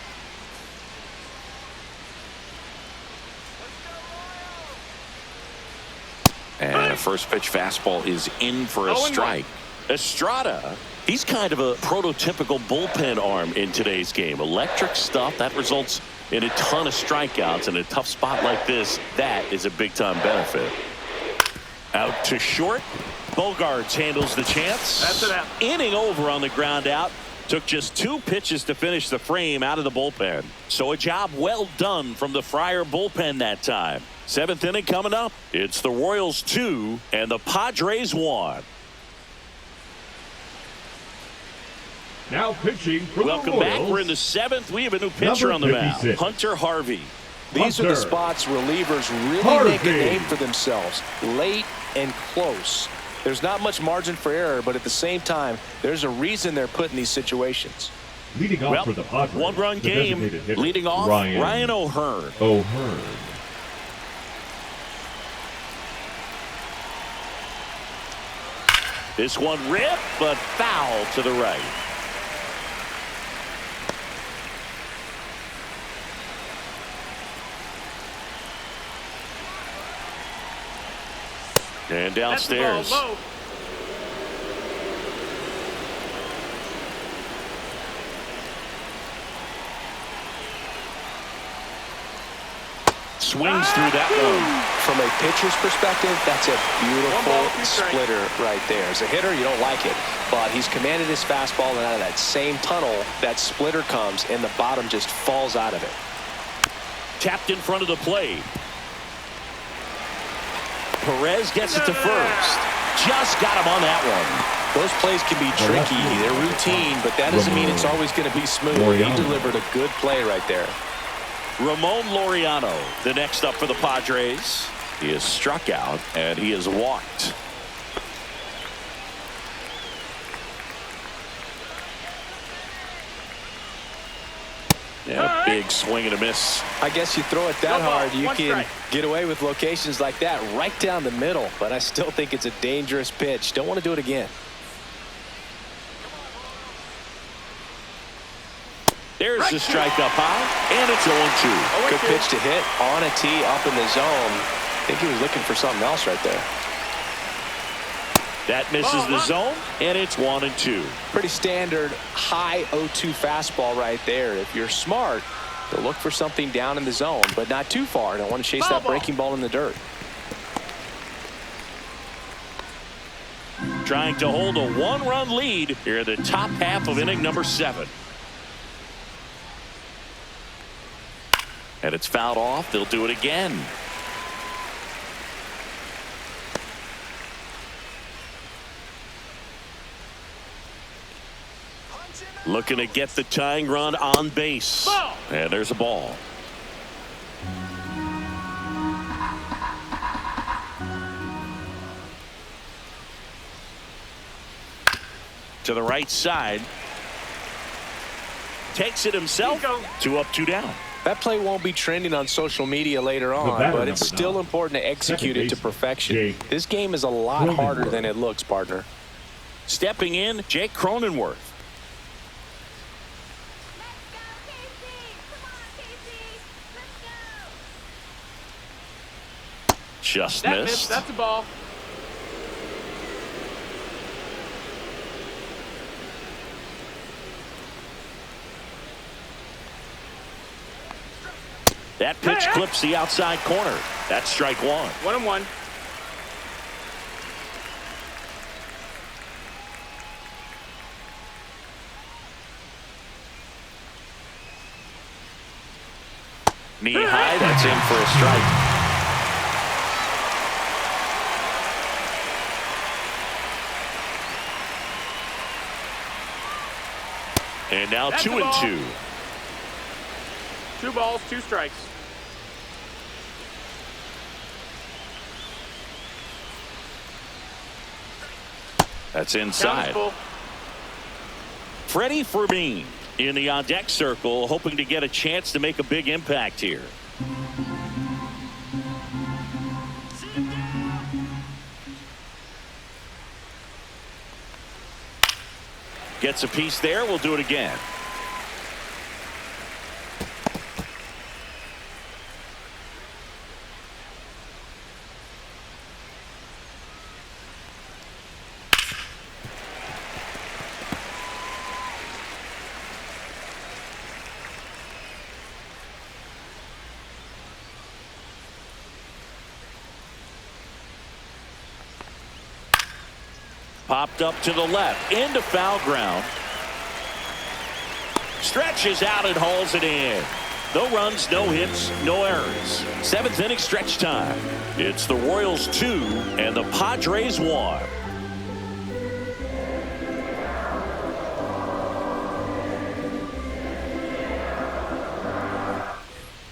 And a first pitch fastball is in for a strike. Estrada, he's kind of a prototypical bullpen arm in today's game. Electric stuff that results in a ton of strikeouts. In a tough spot like this, that is a big-time benefit. Out to short. Bogarts handles the chance. That's it out. Inning over on the ground out. Took just 2 pitches to finish the frame out of the bullpen. So a job well done from the Friar bullpen that time. 7th inning coming up. It's the Royals 2 and the Padres 1. Now pitching for Welcome the back. Royals. We're in the 7th. We have a new pitcher on the mound. Hunter Harvey. These are the spots relievers really make a name for themselves. Late and close. There's not much margin for error, but at the same time, there's a reason they're put in these situations. Leading off for the Padres, 1-run game. Leading off, Ryan O'Hearn. This one ripped, but foul to the right. And downstairs. Swings through that one. From a pitcher's perspective, that's a beautiful splitter right there. As a hitter, you don't like it, but he's commanded his fastball, and out of that same tunnel, that splitter comes, and the bottom just falls out of it. Tapped in front of the plate. Perez gets it to first. Just got him on that one. Those plays can be tricky. They're routine, but that doesn't mean it's always going to be smooth. He delivered a good play right there. Ramon Laureano, the next up for the Padres. He is struck out, and he is walked. Yeah, big swing and a miss. I guess you throw it that hard, you can get away with locations like that right down the middle, but I still think it's a dangerous pitch. Don't want to do it again. There's the strike up high, and it's 0-2. Good pitch to hit on a tee up in the zone. I think he was looking for something else right there. That misses the zone, and it's 1-2. Pretty standard high 0-2 fastball right there. If you're smart, you'll look for something down in the zone, but not too far. Don't want to chase that breaking ball in the dirt. Trying to hold a 1-run lead here in the top half of inning number 7. And it's fouled off. They'll do it again. Looking to get the tying run on base. And there's a ball. To the right side. Takes it himself. 2 up, 2 down. That play won't be trending on social media later on, but it's still important to execute it to perfection. This game is a lot harder than it looks, partner. Stepping in, Jake Cronenworth. Just missed. That's a ball. That pitch clips the outside corner. That's strike 1. 1-1. Knee high. That's in for a strike. And now 2-2. 2 balls, 2 strikes. That's inside. Freddie Fermin in the on-deck circle, hoping to get a chance to make a big impact here. Gets a piece there. We'll do it again. Popped up to the left. Into foul ground. Stretches out and hauls it in. No runs, no hits, no errors. 7th inning stretch time. It's the Royals 2 and the Padres 1.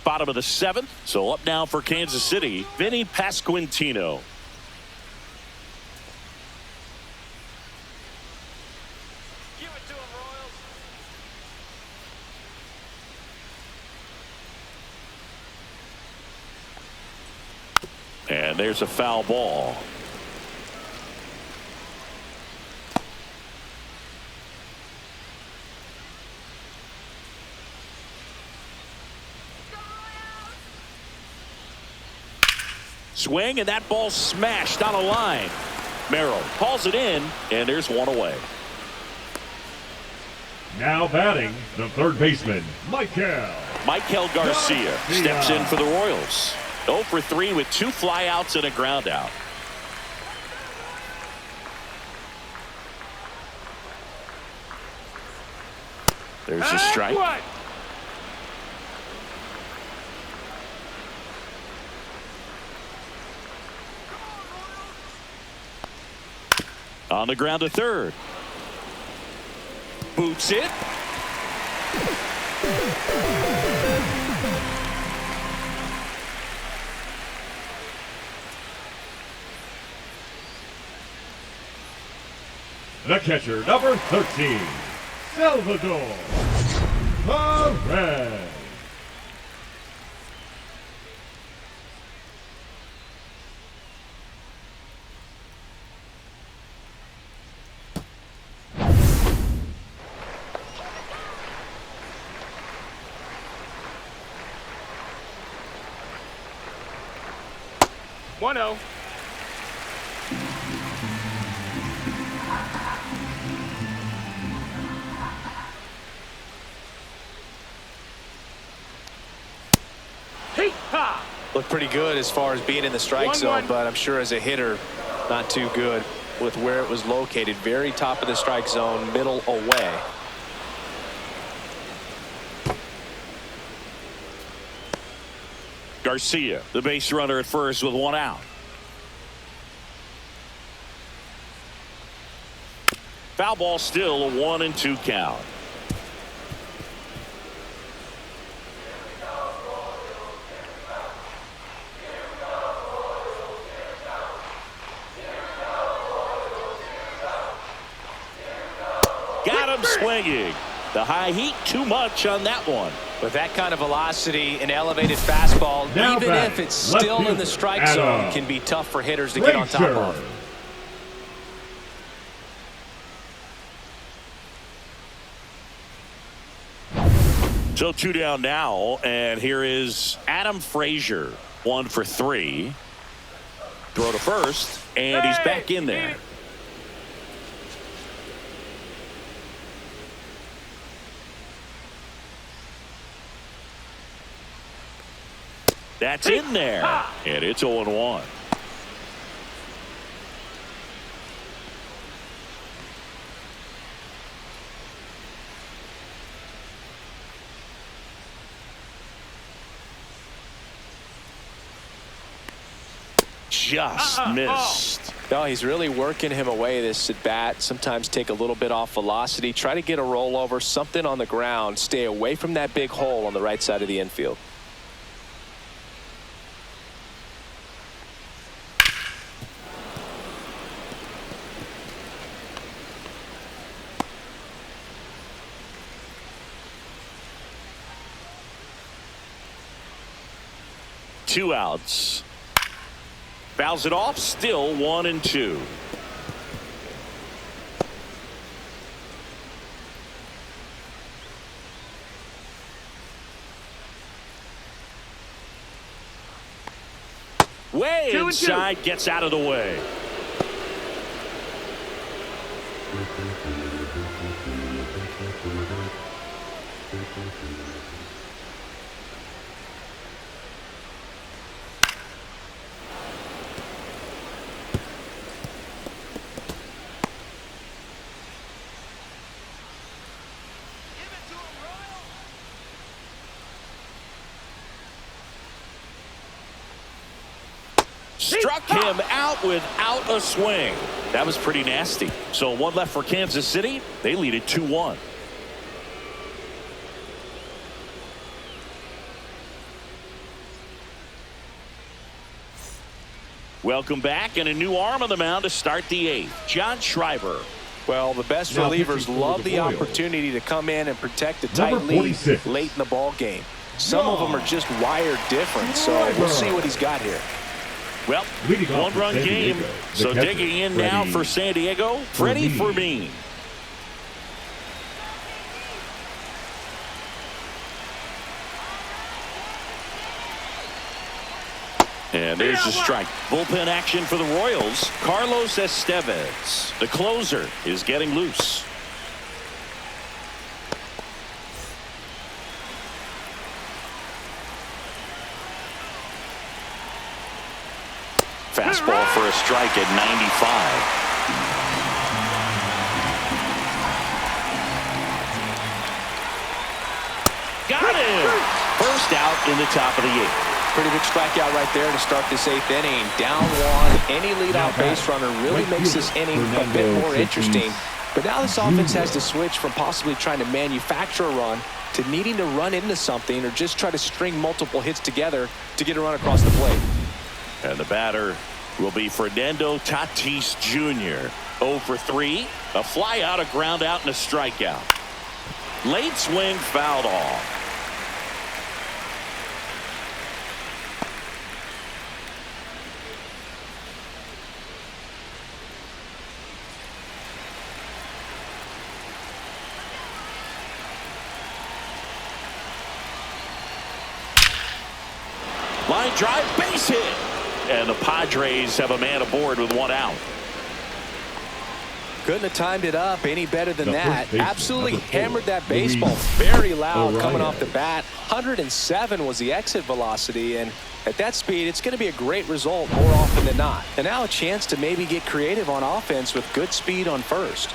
Bottom of the 7th. So up now for Kansas City, Vinny Pasquantino. And there's a foul ball. Swing, and that ball smashed on a line. Merrill calls it in, and there's one away. Now batting, the third baseman, Michael Garcia steps in for the Royals. 0 for 3 with 2 flyouts and a ground out. There's a strike. On the ground to third. Boots it. The catcher, number 13, Salvador Perez. One-oh. Looked pretty good as far as being in the strike zone, but I'm sure as a hitter, not too good with where it was located. Very top of the strike zone, middle away. Garcia, the base runner at first with 1 out. Foul ball, still a 1-2 count. Got him swinging. The high heat, too much on that one. With that kind of velocity, an elevated fastball, Now even back, if it's left still in fielder, the strike Adam zone, can be tough for hitters to get on top Frazier. of. So 2 down now, and here is Adam Frazier. 1 for 3. Throw to first, and he's back in there. That's in there, and it's 0-1. Just missed. No, he's really working him away this at bat. Sometimes take a little bit off velocity. Try to get a rollover, something on the ground. Stay away from that big hole on the right side of the infield. Two outs. Fouls it off, still 1-2. Way inside, gets out of the way. Struck him out without a swing. That was pretty nasty. So one left for Kansas City. They lead it 2-1. Welcome back, and a new arm on the mound to start the eighth. John Schreiber. Well, the best relievers love the opportunity to come in and protect a tight lead late in the ball game. Some of them are just wired different, so we'll see what he's got here. Well, one-run game, so digging in now for San Diego, Freddie Fermin. And there's the strike. Bullpen action for the Royals. Carlos Estevez, the closer, is getting loose. Fastball for a strike at 95. Got him! First out in the top of the eighth. Pretty big strikeout right there to start this eighth inning. Down one. Any leadoff base runner really makes this inning a bit more interesting. But now this offense has to switch from possibly trying to manufacture a run to needing to run into something or just try to string multiple hits together to get a run across the plate. And the batter will be Fernando Tatis Jr. 0 for 3. A fly out, a ground out, and a strikeout. Late swing fouled off. Line drive, base hit. And the Padres have a man aboard with one out. Couldn't have timed it up any better than that. Absolutely hammered that baseball very loud coming off the bat. 107 was the exit velocity, and at that speed, it's going to be a great result more often than not. And now a chance to maybe get creative on offense with good speed on first.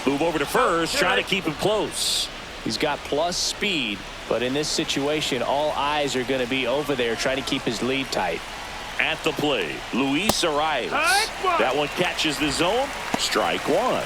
Move over to first, trying to keep him close. He's got plus speed, but in this situation, all eyes are going to be over there trying to keep his lead tight. At the plate, Luis Arias. That one catches the zone. Strike one.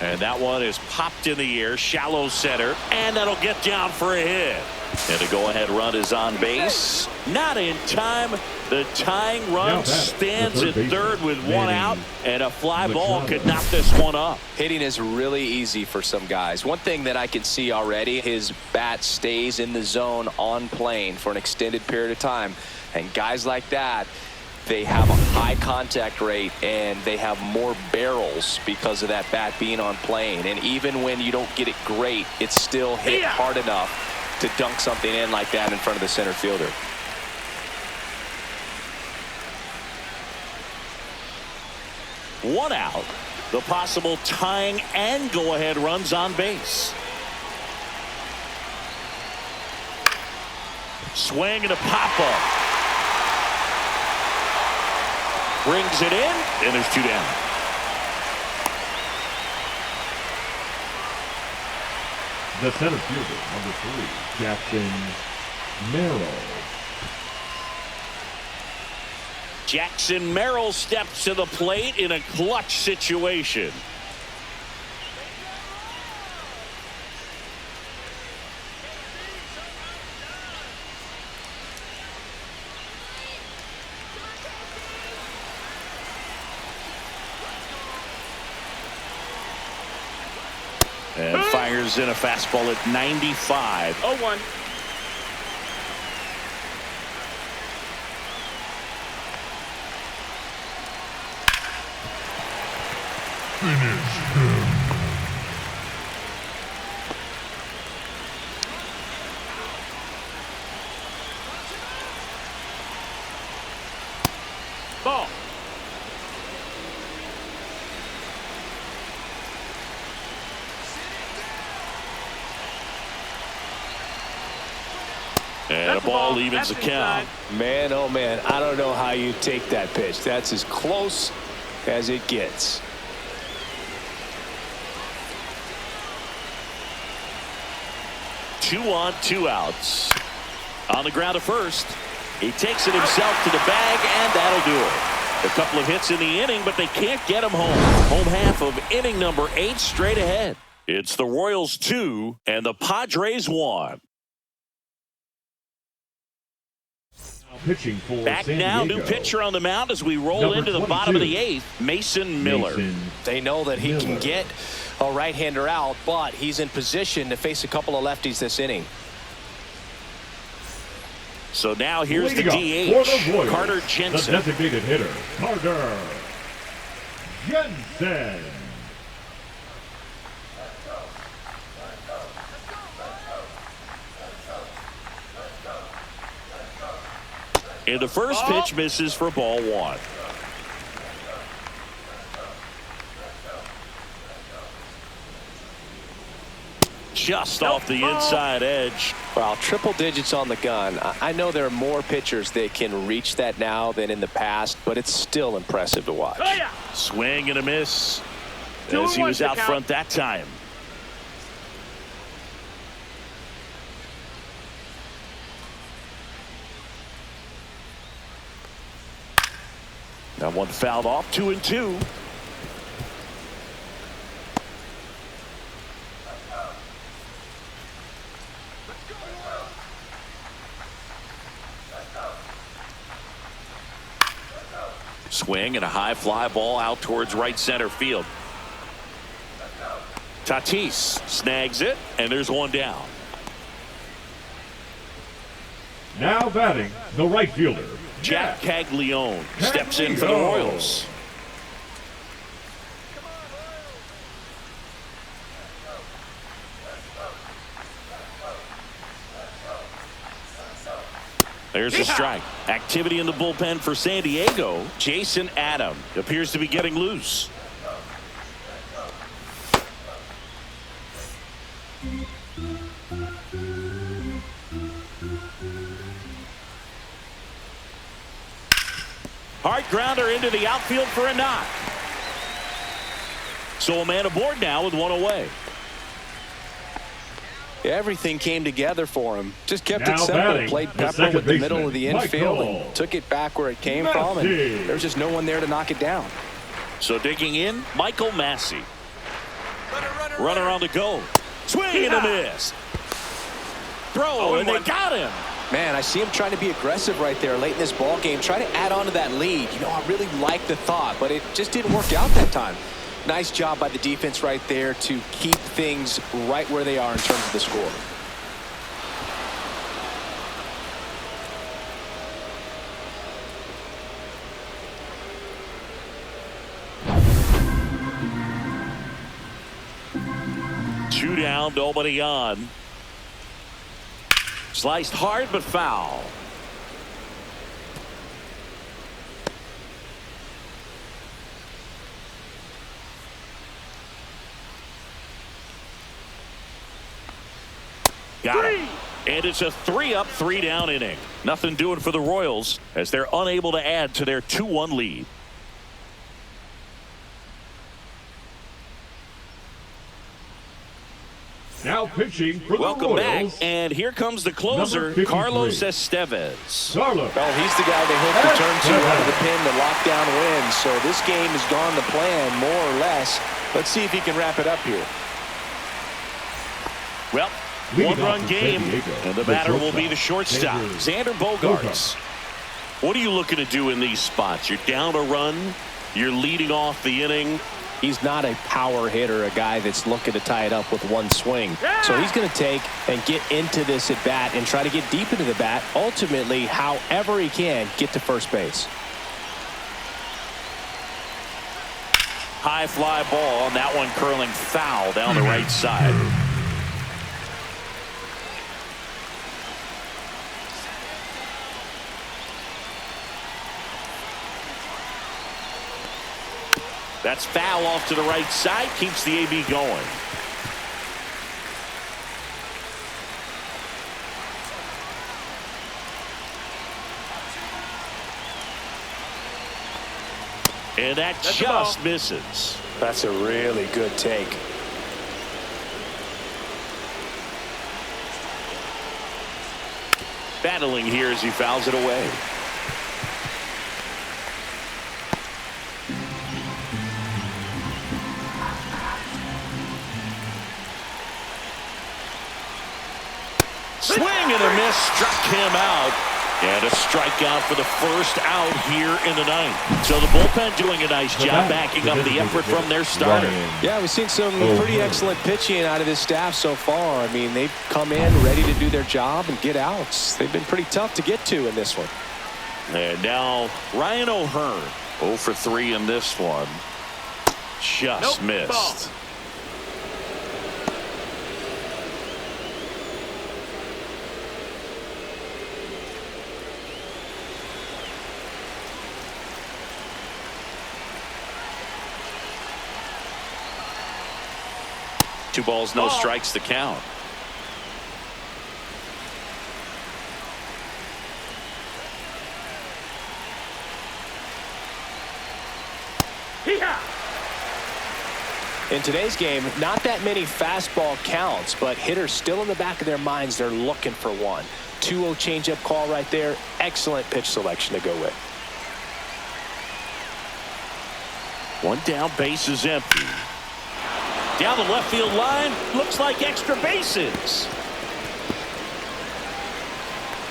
And that one is popped in the air, shallow center, and that'll get down for a hit. And a go-ahead run is on base. Not in time. The tying run stands at third with one out, and a fly ball could knock this one up. Hitting is really easy for some guys. One thing that I can see already, his bat stays in the zone on plane for an extended period of time. And guys like that, they have a high contact rate and they have more barrels because of that bat being on plane. And even when you don't get it great, it's still hit hard enough to dunk something in like that in front of the center fielder. One out. The possible tying and go-ahead runs on base. Swing and a pop-up. Brings it in, and there's two down. The center fielder, number 3, Jackson Merrill. Jackson Merrill steps to the plate in a clutch situation. And fires in a fastball at 95. 0-1. Ball. And a ball evens the count. Man, oh man, I don't know how you take that pitch. That's as close as it gets. Two on, two outs. On the ground at first. He takes it himself to the bag, and that'll do it. A couple of hits in the inning, but they can't get him home. Home half of inning number 8 straight ahead. It's the Royals 2 and the Padres 1. Pitching for Back San now, Diego. new pitcher on the mound as we roll Number into the 22, bottom of the 8th, Mason Miller. They know that he can get a right-hander out, but he's in position to face a couple of lefties this inning. So now here's the Leading up for the DH, Royals, Carter Jensen. The designated hitter, Carter Jensen. And the first pitch misses for ball 1. Just off the inside edge. Well, triple digits on the gun. I know there are more pitchers that can reach that now than in the past, but it's still impressive to watch. Swing and a miss as he was out front that time. That one fouled off, 2-2. Swing and a high fly ball out towards right center field. Tatis snags it, and there's one down. Now batting, the right fielder, Jack Caglione steps in for the Royals. There's a strike. Activity in the bullpen for San Diego. Jason Adam appears to be getting loose. Hard grounder into the outfield for a knock. So a man aboard now with one away. Everything came together for him. Just kept Now it simple. batting, Played the pepper second with the middle of the baseman, infield Michael and took it back where it came from. And Massey. there was just no one there to knock it down. So digging in, Michael Massey. Runner on the go. Swing and a miss. Throw, and they got him. Man, I see him trying to be aggressive right there late in this ball game, trying to add on to that lead. You know, I really like the thought, but it just didn't work out that time. Nice job by the defense right there to keep things right where they are in terms of the score. Two down, nobody on. Sliced hard but foul. Got it. And it's a 3-up, 3-down inning. Nothing doing for the Royals as they're unable to add to their 2-1 lead. Now pitching for the Welcome Royals. back, and here comes the closer, Number 53. Carlos Estevez. Carlos. Oh, he's the guy they hope to turn to out of the pin to lock down wins. So this game has gone to plan, more or less. Let's see if he can wrap it up here. Well, Leading one-run off game, San Diego, and the the batter will be the shortstop, shortstop, Xander Bogaerts. What are you looking to do in these spots? You're down a run. You're leading off the inning. He's not a power hitter, a guy that's looking to tie it up with one swing. So he's going to take and get into this at bat and try to get deep into the bat. Ultimately, however he can, get to first base. High fly ball, and that one curling foul down the right side. That's foul off to the right side, keeps the AB going. And that just misses. That's a really good take. Battling here as he fouls it away. Swing and a miss, struck him out. And a strikeout for the first out here in the ninth. So the bullpen doing a nice job backing up the effort from their starter. Yeah, we've seen some pretty excellent pitching out of this staff so far. I mean, they've come in ready to do their job and get outs. They've been pretty tough to get to in this one. And now Ryan O'Hearn, 0 for 3 in this one. Just missed. Ball. 2 balls, no strikes to count. In today's game, not that many fastball counts, but hitters still in the back of their minds, they're looking for one. 2-0 changeup call right there. Excellent pitch selection to go with. 1 down, base is empty. Down the left field line, looks like extra bases.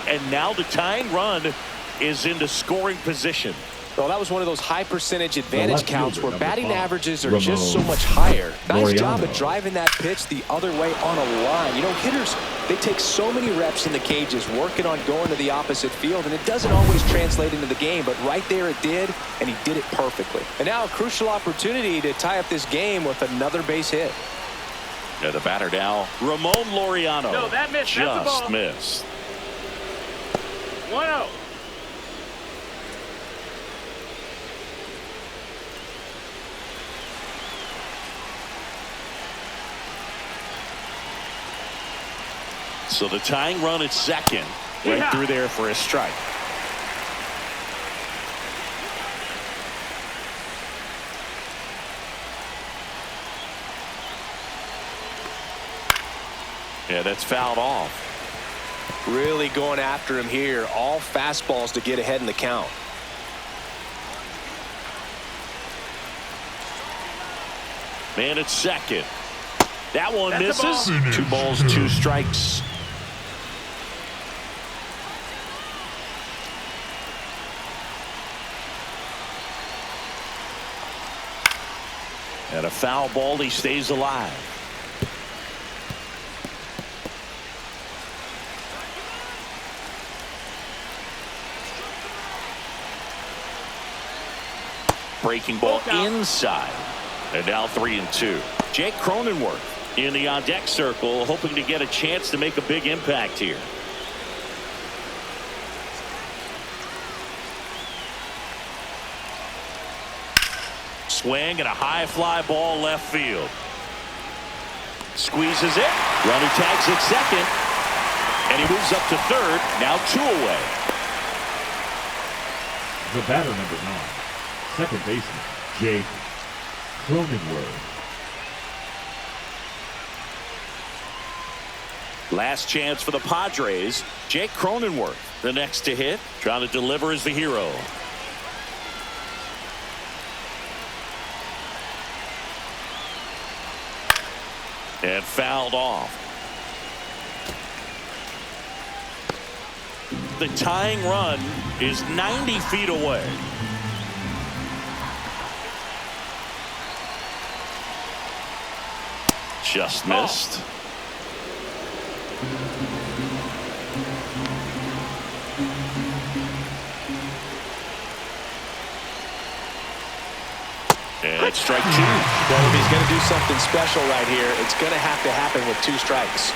And now the tying run is into scoring position. Well, that was one of those high percentage advantage counts where batting averages are just so much higher. Nice job of driving that pitch the other way on a line. You know, hitters, they take so many reps in the cages working on going to the opposite field, and it doesn't always translate into the game, but right there it did, and he did it perfectly. And now a crucial opportunity to tie up this game with another base hit. Yeah, the batter now, Ramon Laureano. No, that missed. Just missed. 1-0. So the tying run at second, right through there for a strike. Yeah, that's fouled off. Really going after him here. All fastballs to get ahead in the count. Man at second. That one misses. 2 balls, 2 strikes. And a foul ball, he stays alive. Breaking ball inside. And now 3-2. Jake Cronenworth in the on-deck circle, hoping to get a chance to make a big impact here. Swing and a high fly ball left field. Squeezes it. Runner tags at second. And he moves up to third. Now 2 away. The batter, number 9, second baseman, Jake Cronenworth. Last chance for the Padres. Jake Cronenworth, the next to hit. Trying to deliver as the hero. And fouled off. The tying run is 90 feet away. Just missed. And it's strike 2. Well, if he's going to do something special right here, it's going to have to happen with 2 strikes.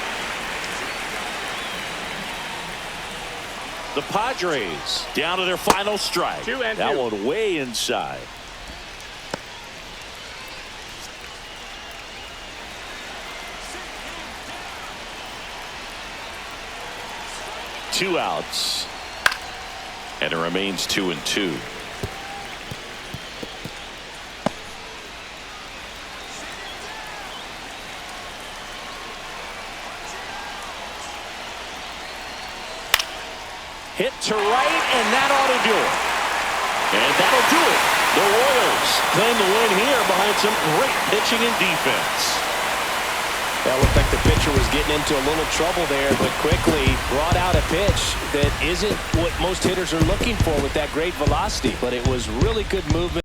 The Padres down to their final strike. 2-2. That one way inside. Two outs. And it remains 2-2. Hit to right, and that ought to do it. And that'll do it. The Royals claim the win here behind some great pitching and defense. That looked like the pitcher was getting into a little trouble there, but quickly brought out a pitch that isn't what most hitters are looking for with that great velocity. But it was really good movement.